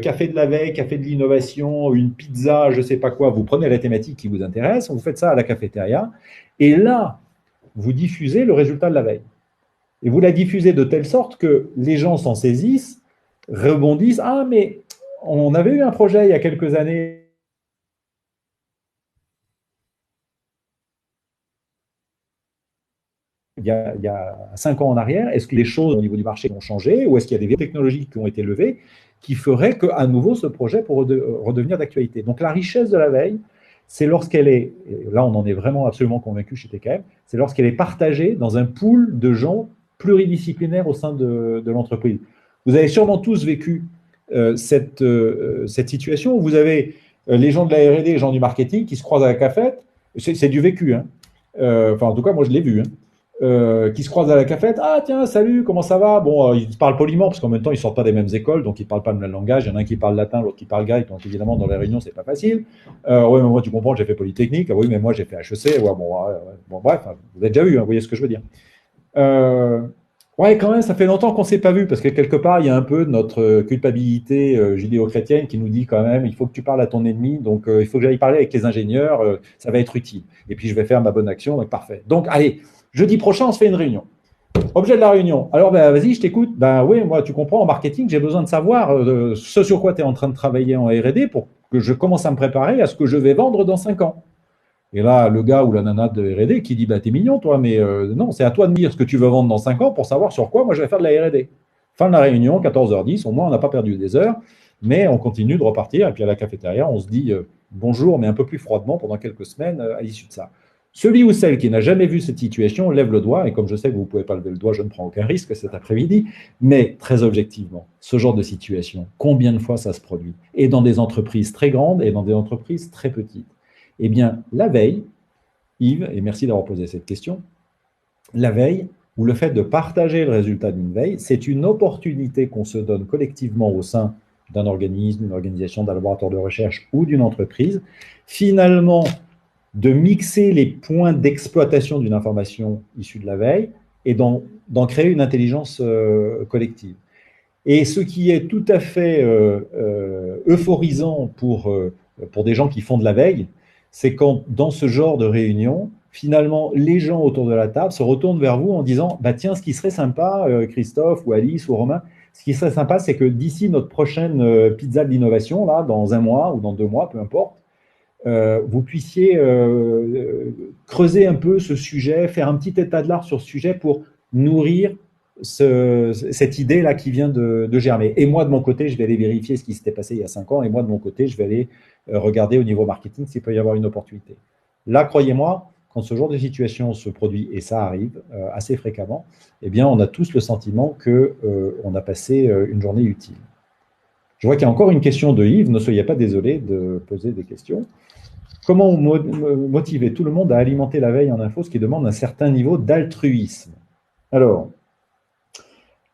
café de la veille, café de l'innovation, une pizza, je ne sais pas quoi, vous prenez la thématique qui vous intéresse, vous faites ça à la cafétéria, et là, vous diffusez le résultat de la veille. Et vous la diffusez de telle sorte que les gens s'en saisissent, rebondissent. Ah, mais on avait eu un projet il y a quelques années. Il y a 5 ans en arrière, est-ce que les choses au niveau du marché ont changé ou est-ce qu'il y a des technologies qui ont été levées qui feraient qu'à nouveau ce projet pourrait redevenir d'actualité? Donc la richesse de la veille, c'est lorsqu'elle est, et là on en est vraiment absolument convaincu chez TKM, c'est lorsqu'elle est partagée dans un pool de gens pluridisciplinaires au sein de l'entreprise. Vous avez sûrement tous vécu cette situation où vous avez les gens de la R&D, les gens du marketing qui se croisent à la cafette, c'est du vécu, hein. Enfin en tout cas moi je l'ai vu, hein. Qui se croisent à la cafette. Ah tiens, salut, comment ça va? Bon, ils parlent poliment parce qu'en même temps, ils sortent pas des mêmes écoles, donc ils parlent pas le même langage. Il y en a un qui parle latin, l'autre qui parle grec, donc évidemment, dans les réunions, c'est pas facile. Oui, mais moi, tu comprends, j'ai fait Polytechnique. Ah, oui, mais moi, j'ai fait HEC. Ouais, bon, bref, vous avez déjà vu, hein, vous voyez ce que je veux dire. Ouais, quand même, ça fait longtemps qu'on s'est pas vu parce que quelque part, il y a un peu de notre culpabilité judéo-chrétienne qui nous dit quand même, il faut que tu parles à ton ennemi, donc il faut que j'aille parler avec les ingénieurs, ça va être utile. Et puis, je vais faire ma bonne action, donc parfait. Donc, allez, jeudi prochain, on se fait une réunion. Objet de la réunion. Alors, ben, vas-y, je t'écoute. Ben oui, moi, tu comprends, en marketing, j'ai besoin de savoir ce sur quoi tu es en train de travailler en R&D pour que je commence à me préparer à ce que je vais vendre dans 5 ans. Et là, le gars ou la nana de R&D qui dit, bah, t'es mignon, toi, mais non, c'est à toi de me dire ce que tu veux vendre dans 5 ans pour savoir sur quoi moi je vais faire de la R&D. Fin de la réunion, 14h10, au moins on n'a pas perdu des heures, mais on continue de repartir. Et puis à la cafétéria, on se dit bonjour, mais un peu plus froidement pendant quelques semaines à l'issue de ça. Celui ou celle qui n'a jamais vu cette situation lève le doigt, et comme je sais que vous ne pouvez pas lever le doigt, je ne prends aucun risque cet après-midi, mais très objectivement, ce genre de situation, combien de fois ça se produit? Et dans des entreprises très grandes et dans des entreprises très petites. Eh bien, la veille, Yves, et merci d'avoir posé cette question, la veille, ou le fait de partager le résultat d'une veille, c'est une opportunité qu'on se donne collectivement au sein d'un organisme, d'une organisation, d'un laboratoire de recherche ou d'une entreprise, finalement, de mixer les points d'exploitation d'une information issue de la veille et d'en créer une intelligence collective. Et ce qui est tout à fait euphorisant pour des gens qui font de la veille, c'est quand, dans ce genre de réunion, finalement, les gens autour de la table se retournent vers vous en disant bah, « Tiens, ce qui serait sympa, Christophe ou Alice ou Romain, ce qui serait sympa, c'est que d'ici notre prochaine pizza de l'innovation, là, dans 1 mois ou dans 2 mois, peu importe, vous puissiez creuser un peu ce sujet, faire un petit état de l'art sur ce sujet pour nourrir cette idée-là qui vient de germer. Et moi, de mon côté, je vais aller vérifier ce qui s'était passé il y a 5 ans, et moi, de mon côté, je vais aller regarder au niveau marketing s'il peut y avoir une opportunité. Là, croyez-moi, quand ce genre de situation se produit, et ça arrive assez fréquemment, eh bien, on a tous le sentiment qu'on a passé une journée utile. Je vois qu'il y a encore une question de Yves, ne soyez pas désolés de poser des questions. Comment motiver tout le monde à alimenter la veille en info, ce qui demande un certain niveau d'altruisme? Alors,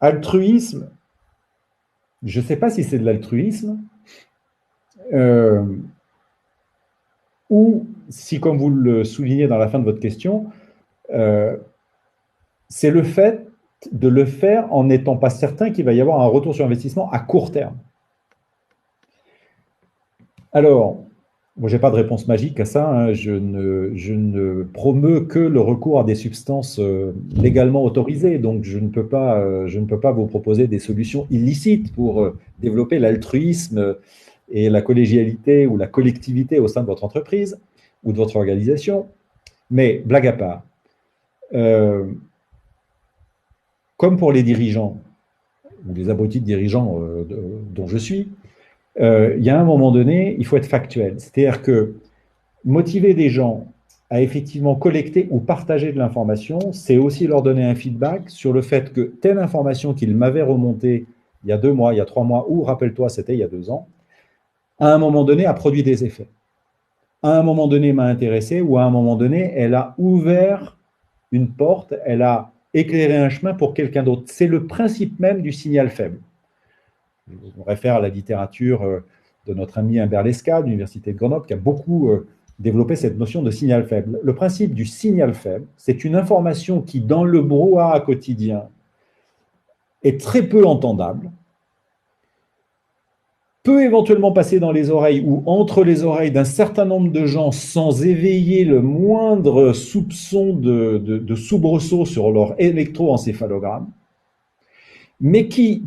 altruisme, je ne sais pas si c'est de l'altruisme, ou si, comme vous le soulignez dans la fin de votre question, c'est le fait de le faire en n'étant pas certain qu'il va y avoir un retour sur investissement à court terme. Alors, moi, je n'ai pas de réponse magique à ça, hein. Je ne promeus que le recours à des substances légalement autorisées, donc je ne peux pas vous proposer des solutions illicites pour développer l'altruisme et la collégialité ou la collectivité au sein de votre entreprise ou de votre organisation. Mais blague à part, comme pour les dirigeants ou les abrutis de dirigeants dont je suis, il y a un moment donné, il faut être factuel. C'est-à-dire que motiver des gens à effectivement collecter ou partager de l'information, c'est aussi leur donner un feedback sur le fait que telle information qu'ils m'avaient remontée il y a 2 mois, il y a 3 mois, ou rappelle-toi, c'était il y a 2 ans, à un moment donné, a produit des effets. À un moment donné, m'a intéressé, ou à un moment donné, elle a ouvert une porte, elle a éclairé un chemin pour quelqu'un d'autre. C'est le principe même du signal faible. Je me réfère à la littérature de notre ami Humbert Lescas, de l'Université de Grenoble, qui a beaucoup développer cette notion de signal faible. Le principe du signal faible, c'est une information qui, dans le brouhaha quotidien, est très peu entendable, peut éventuellement passer dans les oreilles ou entre les oreilles d'un certain nombre de gens sans éveiller le moindre soupçon de soubresaut sur leur électroencéphalogramme, mais qui,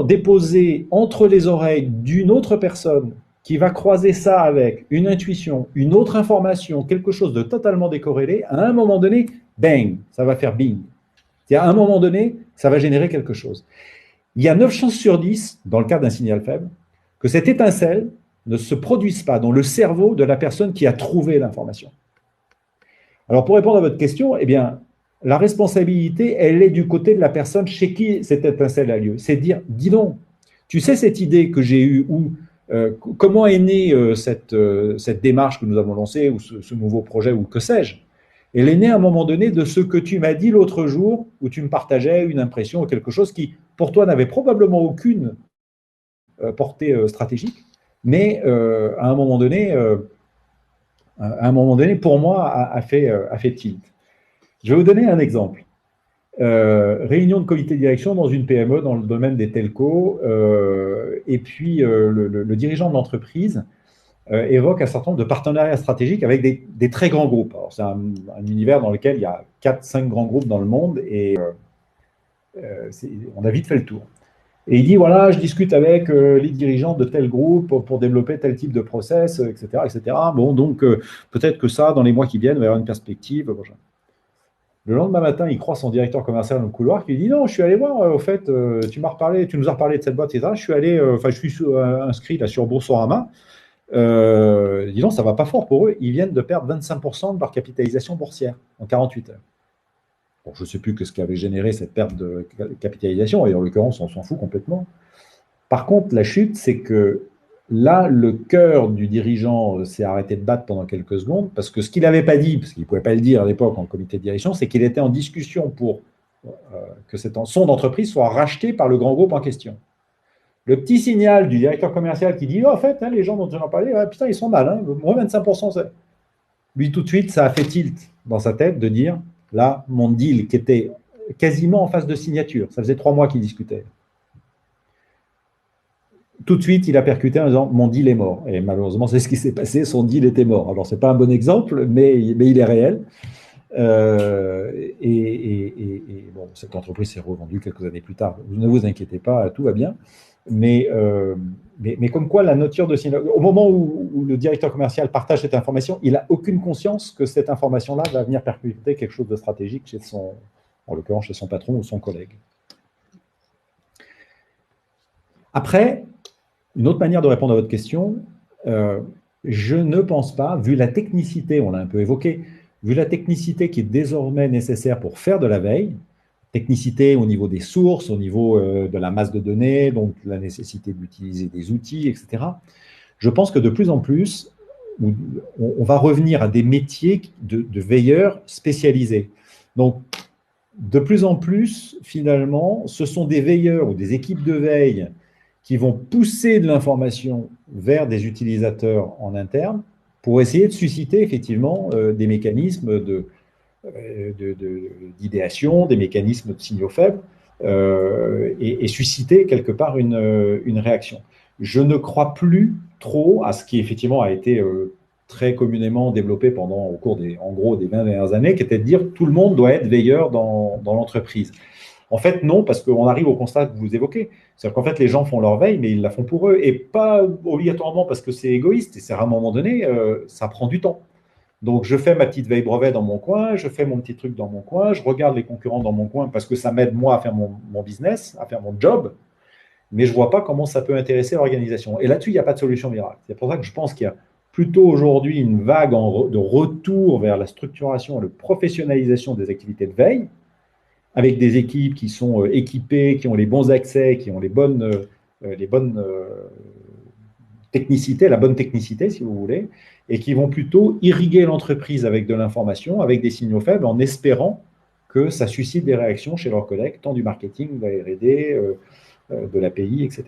déposé entre les oreilles d'une autre personne, qui va croiser ça avec une intuition, une autre information, quelque chose de totalement décorrélé, à un moment donné, bang, ça va faire bing. C'est-à-dire, à un moment donné, ça va générer quelque chose. Il y a 9 chances sur 10, dans le cas d'un signal faible, que cette étincelle ne se produise pas dans le cerveau de la personne qui a trouvé l'information. Alors, pour répondre à votre question, eh bien, la responsabilité, elle est du côté de la personne chez qui cette étincelle a lieu. C'est de dire, dis donc, tu sais cette idée que j'ai eue, ou comment est née cette démarche que nous avons lancée, ou ce nouveau projet, ou que sais-je? Elle est née à un moment donné de ce que tu m'as dit l'autre jour, où tu me partageais une impression ou quelque chose qui, pour toi, n'avait probablement aucune portée stratégique, mais à un moment donné, pour moi, a fait tilt. Je vais vous donner un exemple. Réunion de comité de direction dans une PME dans le domaine des telcos, et puis le dirigeant de l'entreprise évoque un certain nombre de partenariats stratégiques avec des très grands groupes. Alors, c'est un univers dans lequel il y a 4-5 grands groupes dans le monde, et on a vite fait le tour. Et il dit, voilà, je discute avec les dirigeants de tel groupe pour développer tel type de process, etc. etc. Bon, donc peut-être que ça, dans les mois qui viennent, il va y avoir une perspective. Bon, le lendemain matin, il croise son directeur commercial dans le couloir qui lui dit, non, je suis allé voir, au fait, tu nous as reparlé de cette boîte, etc. Je suis allé, je suis inscrit là sur Boursorama. Dis donc, ça va pas fort pour eux. Ils viennent de perdre 25% de leur capitalisation boursière en 48 heures. Bon, je ne sais plus ce qui avait généré cette perte de capitalisation, et en l'occurrence, on s'en fout complètement. Par contre, la chute, c'est que là, le cœur du dirigeant s'est arrêté de battre pendant quelques secondes, parce que ce qu'il n'avait pas dit, parce qu'il ne pouvait pas le dire à l'époque en comité de direction, c'est qu'il était en discussion pour que son entreprise soit rachetée par le grand groupe en question. Le petit signal du directeur commercial qui dit, oh, en fait, hein, les gens dont on en parlait, putain, ils sont mal, hein, moins 25%. Lui, tout de suite, ça a fait tilt dans sa tête de dire, là, mon deal qui était quasiment en phase de signature, ça faisait 3 mois qu'il discutait. Tout de suite, il a percuté en disant, mon deal est mort. Et malheureusement, c'est ce qui s'est passé, son deal était mort. Alors, ce n'est pas un bon exemple, mais il est réel. Bon, cette entreprise s'est revendue quelques années plus tard. Ne vous inquiétez pas, tout va bien. Mais comme quoi, la nature de signal, au moment où le directeur commercial partage cette information, il n'a aucune conscience que cette information-là va venir percuter quelque chose de stratégique chez en l'occurrence chez son patron ou son collègue. Après, une autre manière de répondre à votre question, je ne pense pas, vu la technicité, on l'a un peu évoqué, vu la technicité qui est désormais nécessaire pour faire de la veille, technicité au niveau des sources, au niveau de la masse de données, donc la nécessité d'utiliser des outils, etc. Je pense que de plus en plus, on va revenir à des métiers de veilleurs spécialisés. Donc, de plus en plus, finalement, ce sont des veilleurs ou des équipes de veille qui vont pousser de l'information vers des utilisateurs en interne pour essayer de susciter effectivement des mécanismes d'idéation, des mécanismes de signaux faibles et susciter quelque part une réaction. Je ne crois plus trop à ce qui effectivement a été très communément développé au cours des 20 dernières années, qui était de dire tout le monde doit être veilleur dans l'entreprise. En fait, non, parce qu'on arrive au constat que vous évoquez. C'est-à-dire qu'en fait, les gens font leur veille, mais ils la font pour eux, et pas obligatoirement parce que c'est égoïste, et c'est à un moment donné, ça prend du temps. Donc, je fais ma petite veille brevet dans mon coin, je fais mon petit truc dans mon coin, je regarde les concurrents dans mon coin parce que ça m'aide, moi, à faire mon business, à faire mon job, mais je ne vois pas comment ça peut intéresser l'organisation. Et là-dessus, il n'y a pas de solution miracle. C'est pour ça que je pense qu'il y a plutôt aujourd'hui une vague de retour vers la structuration et la professionnalisation des activités de veille, avec des équipes qui sont équipées, qui ont les bons accès, qui ont les bonnes technicités, la bonne technicité, si vous voulez, et qui vont plutôt irriguer l'entreprise avec de l'information, avec des signaux faibles, en espérant que ça suscite des réactions chez leurs collègues, tant du marketing, de la R&D, de l'API, etc.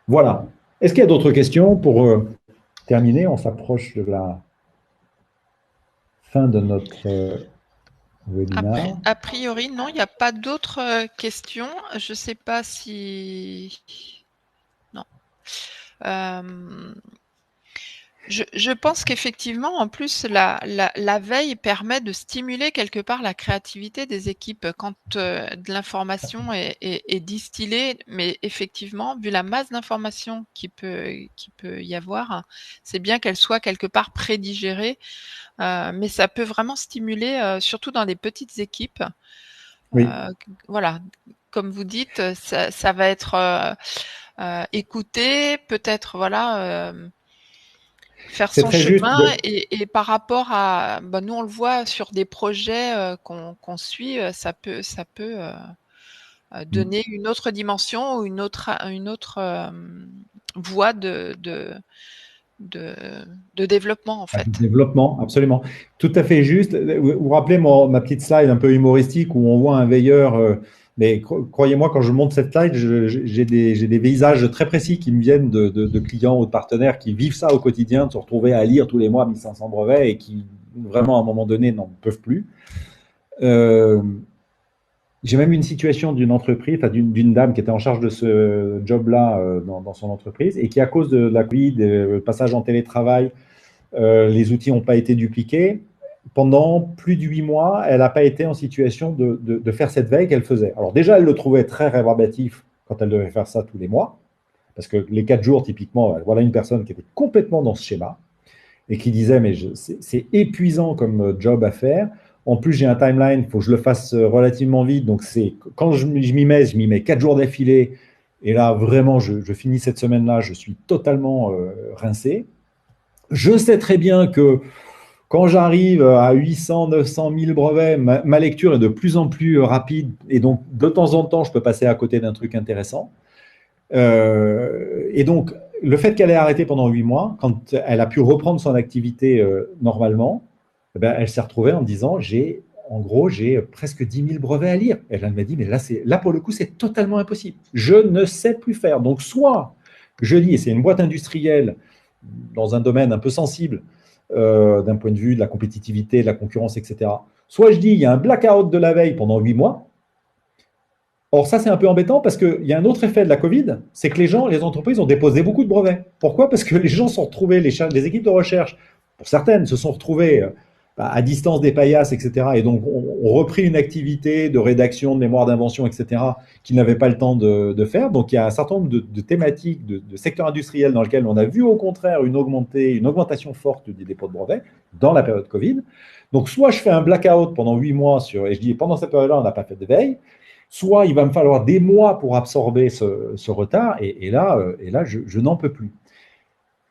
Voilà. Est-ce qu'il y a d'autres questions pour terminer. On s'approche de la fin de notre webinaire. A priori, non, il n'y a pas d'autres questions. Je ne sais pas si... Non. Je pense qu'effectivement, en plus, la veille permet de stimuler quelque part la créativité des équipes quand de l'information est distillée. Mais effectivement, vu la masse d'informations qui peut y avoir, c'est bien qu'elle soit quelque part prédigérée. Mais ça peut vraiment stimuler, surtout dans les petites équipes. Oui. Voilà, comme vous dites, ça va être écouté, peut-être voilà. Faire son chemin et par rapport à nous on le voit sur des projets qu'on suit, ça peut donner une autre dimension ou une autre voie de développement en fait. Développement, absolument. Tout à fait juste. Vous vous rappelez ma petite slide un peu humoristique où on voit un veilleur, mais croyez-moi, quand je monte cette slide, j'ai des visages très précis qui me viennent de clients ou de partenaires qui vivent ça au quotidien, de se retrouver à lire tous les mois 1500 brevets et qui, vraiment, à un moment donné, n'en peuvent plus. J'ai même une situation d'une entreprise, enfin d'une dame qui était en charge de ce job-là dans son entreprise et qui, à cause de la Covid, le passage en télétravail, les outils n'ont pas été dupliqués. Pendant plus de 8 mois, elle n'a pas été en situation de faire cette veille qu'elle faisait. Alors déjà, elle le trouvait très rébarbatif quand elle devait faire ça tous les mois, parce que les 4 jours, typiquement, voilà une personne qui était complètement dans ce schéma et qui disait, mais c'est épuisant comme job à faire. En plus, j'ai un timeline, il faut que je le fasse relativement vite. Donc, quand je m'y mets 4 jours d'affilée. Et là, vraiment, je finis cette semaine-là, je suis totalement rincé. Je sais très bien que quand j'arrive à 800, 900 000 brevets, ma lecture est de plus en plus rapide. Et donc, de temps en temps, je peux passer à côté d'un truc intéressant. Et donc, le fait qu'elle ait arrêté pendant 8 mois, quand elle a pu reprendre son activité normalement, elle s'est retrouvée en disant, j'ai presque 10 000 brevets à lire. Et elle m'a dit, mais là, pour le coup, c'est totalement impossible. Je ne sais plus faire. Donc, soit je lis, et c'est une boîte industrielle dans un domaine un peu sensible, d'un point de vue de la compétitivité, de la concurrence, etc. Soit je dis, il y a un blackout de la veille pendant 8 mois. Or, ça, c'est un peu embêtant parce qu'il y a un autre effet de la Covid, c'est que les entreprises ont déposé beaucoup de brevets. Pourquoi? Parce que les gens sont retrouvés, les équipes de recherche, pour certaines, se sont retrouvées à distance des paillasses, etc. Et donc, ont repris une activité de rédaction, de mémoire d'invention, etc., qu'ils n'avaient pas le temps de faire. Donc, il y a un certain nombre de thématiques, de secteurs industriels dans lesquels on a vu au contraire une augmentation forte des dépôts de brevets dans la période Covid. Donc, soit je fais un blackout pendant 8 mois, et je dis pendant cette période-là, on n'a pas fait de veille, soit il va me falloir des mois pour absorber ce retard, et là, je n'en peux plus.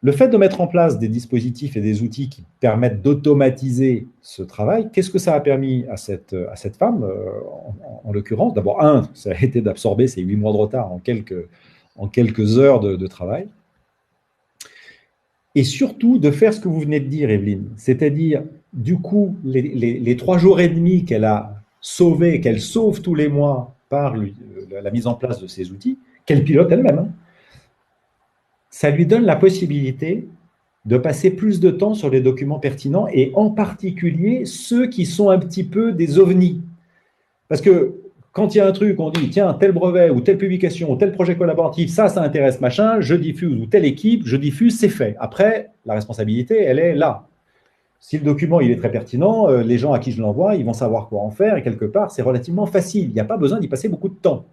Le fait de mettre en place des dispositifs et des outils qui permettent d'automatiser ce travail, qu'est-ce que ça a permis à cette femme, en l'occurrence? D'abord, ça a été d'absorber ces 8 mois de retard en quelques heures de travail. Et surtout, de faire ce que vous venez de dire, Evelyne. C'est-à-dire, du coup, les 3 jours et demi qu'elle a sauvés, qu'elle sauve tous les mois par la mise en place de ces outils, qu'elle pilote elle-même, ça lui donne la possibilité de passer plus de temps sur les documents pertinents et en particulier ceux qui sont un petit peu des ovnis. Parce que quand il y a un truc, on dit, tiens, tel brevet ou telle publication ou tel projet collaboratif, ça intéresse machin, je diffuse, ou telle équipe, je diffuse, c'est fait. Après, la responsabilité, elle est là. Si le document il est très pertinent, les gens à qui je l'envoie, ils vont savoir quoi en faire et quelque part, c'est relativement facile. Il n'y a pas besoin d'y passer beaucoup de temps.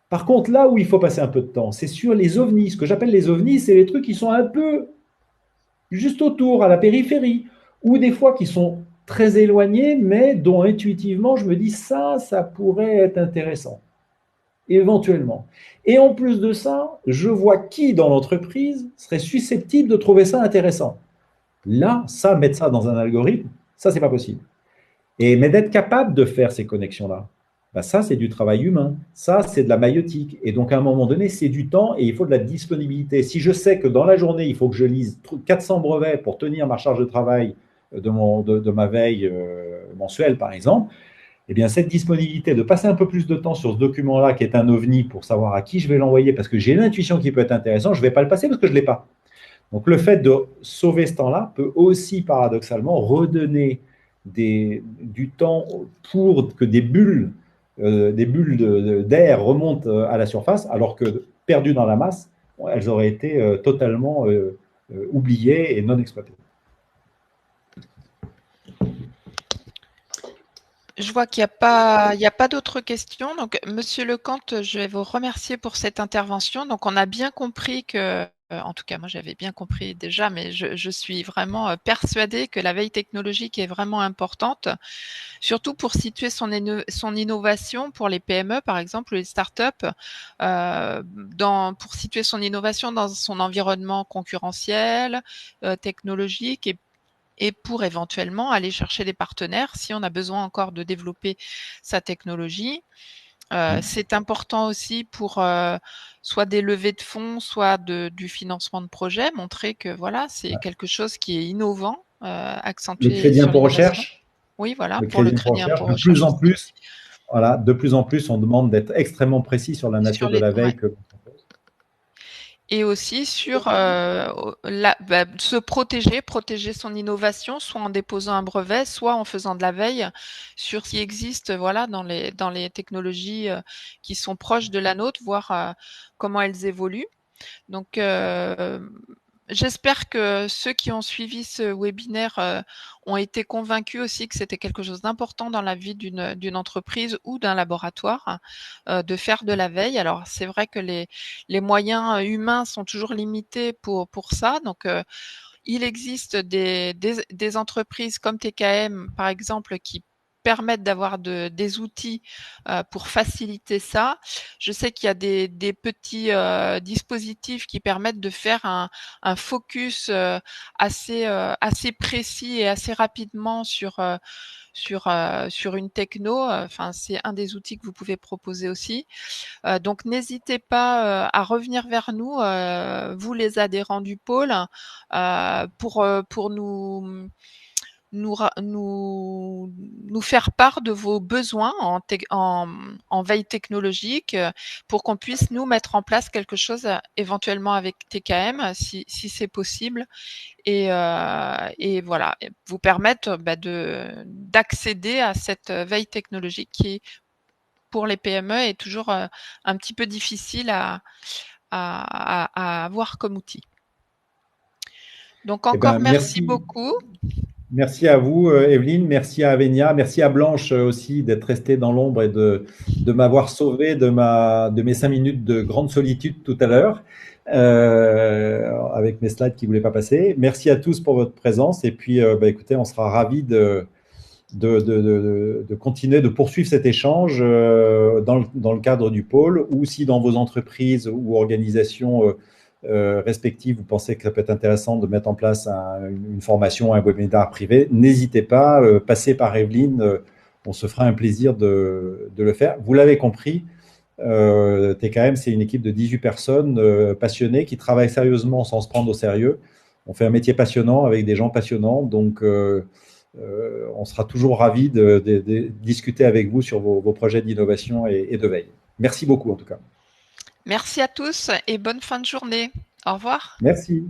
Par contre, là où il faut passer un peu de temps, c'est sur les ovnis. Ce que j'appelle les ovnis, c'est les trucs qui sont un peu juste autour, à la périphérie, ou des fois qui sont très éloignés, mais dont intuitivement, je me dis ça pourrait être intéressant, éventuellement. Et en plus de ça, je vois qui dans l'entreprise serait susceptible de trouver ça intéressant. Là, mettre ça dans un algorithme, ça, c'est pas possible. Mais d'être capable de faire ces connexions-là, ça, c'est du travail humain. Ça, c'est de la maïeutique. Et donc, à un moment donné, c'est du temps et il faut de la disponibilité. Si je sais que dans la journée, il faut que je lise 400 brevets pour tenir ma charge de travail de ma veille mensuelle, par exemple, eh bien, cette disponibilité de passer un peu plus de temps sur ce document-là, qui est un ovni, pour savoir à qui je vais l'envoyer, parce que j'ai l'intuition qu'il peut être intéressant, je ne vais pas le passer parce que je ne l'ai pas. Donc, le fait de sauver ce temps-là peut aussi, paradoxalement, redonner du temps pour que des bulles d'air remontent à la surface, alors que perdues dans la masse, elles auraient été totalement oubliées et non exploitées. Je vois qu'il n'y a pas d'autres questions. Donc, Monsieur Lecomte, je vais vous remercier pour cette intervention. Donc, on a bien compris que, en tout cas, moi, j'avais bien compris déjà, mais je suis vraiment persuadée que la veille technologique est vraiment importante, surtout pour situer son innovation pour les PME, par exemple, ou les startups, pour situer son innovation dans son environnement concurrentiel, technologique et pour éventuellement aller chercher des partenaires si on a besoin encore de développer sa technologie. C'est important aussi pour soit des levées de fonds, soit du financement de projet, montrer que voilà, c'est quelque chose qui est innovant, Le accentué crédit sur impôt l'innovation. recherche, Oui, voilà, le pour le crédit impôt crédit recherche, impôt de plus recherche en aussi. plus, voilà, de plus en plus, on demande d'être extrêmement précis sur la nature de la veille Ouais. que l'on propose. Et aussi sur se protéger son innovation, soit en déposant un brevet, soit en faisant de la veille sur ce qui existe voilà, dans les technologies qui sont proches de la nôtre, voir comment elles évoluent. Donc, j'espère que ceux qui ont suivi ce webinaire ont été convaincus aussi que c'était quelque chose d'important dans la vie d'une entreprise ou d'un laboratoire de faire de la veille. Alors, c'est vrai que les moyens humains sont toujours limités pour ça. Donc, il existe des entreprises comme TKM, par exemple, qui permettent d'avoir des outils pour faciliter ça. Je sais qu'il y a des petits dispositifs qui permettent de faire un focus assez précis et assez rapidement sur une techno. Enfin, c'est un des outils que vous pouvez proposer aussi. Donc, n'hésitez pas à revenir vers nous, vous les adhérents du pôle, pour nous faire part de vos besoins en veille technologique, pour qu'on puisse nous mettre en place quelque chose éventuellement avec TKM si c'est possible et voilà, vous permettre d'accéder à cette veille technologique qui, pour les PME, est toujours un petit peu difficile à avoir comme outil. Donc encore merci beaucoup. Merci à vous, Evelyne. Merci à Avenia. Merci à Blanche aussi d'être restée dans l'ombre et de m'avoir sauvé de mes 5 minutes de grande solitude tout à l'heure avec mes slides qui ne voulaient pas passer. Merci à tous pour votre présence. Et puis, écoutez, on sera ravis de continuer, de poursuivre cet échange dans le cadre du pôle, ou si dans vos entreprises ou organisations respectives, vous pensez que ça peut être intéressant de mettre en place une formation, un webinaire privé, n'hésitez pas, passez par Evelyne, on se fera un plaisir de le faire. Vous l'avez compris, TKM, c'est une équipe de 18 personnes passionnées qui travaillent sérieusement sans se prendre au sérieux. On fait un métier passionnant avec des gens passionnants, donc on sera toujours ravis de discuter avec vous sur vos projets d'innovation et de veille. Merci beaucoup en tout cas. Merci à tous et bonne fin de journée. Au revoir. Merci.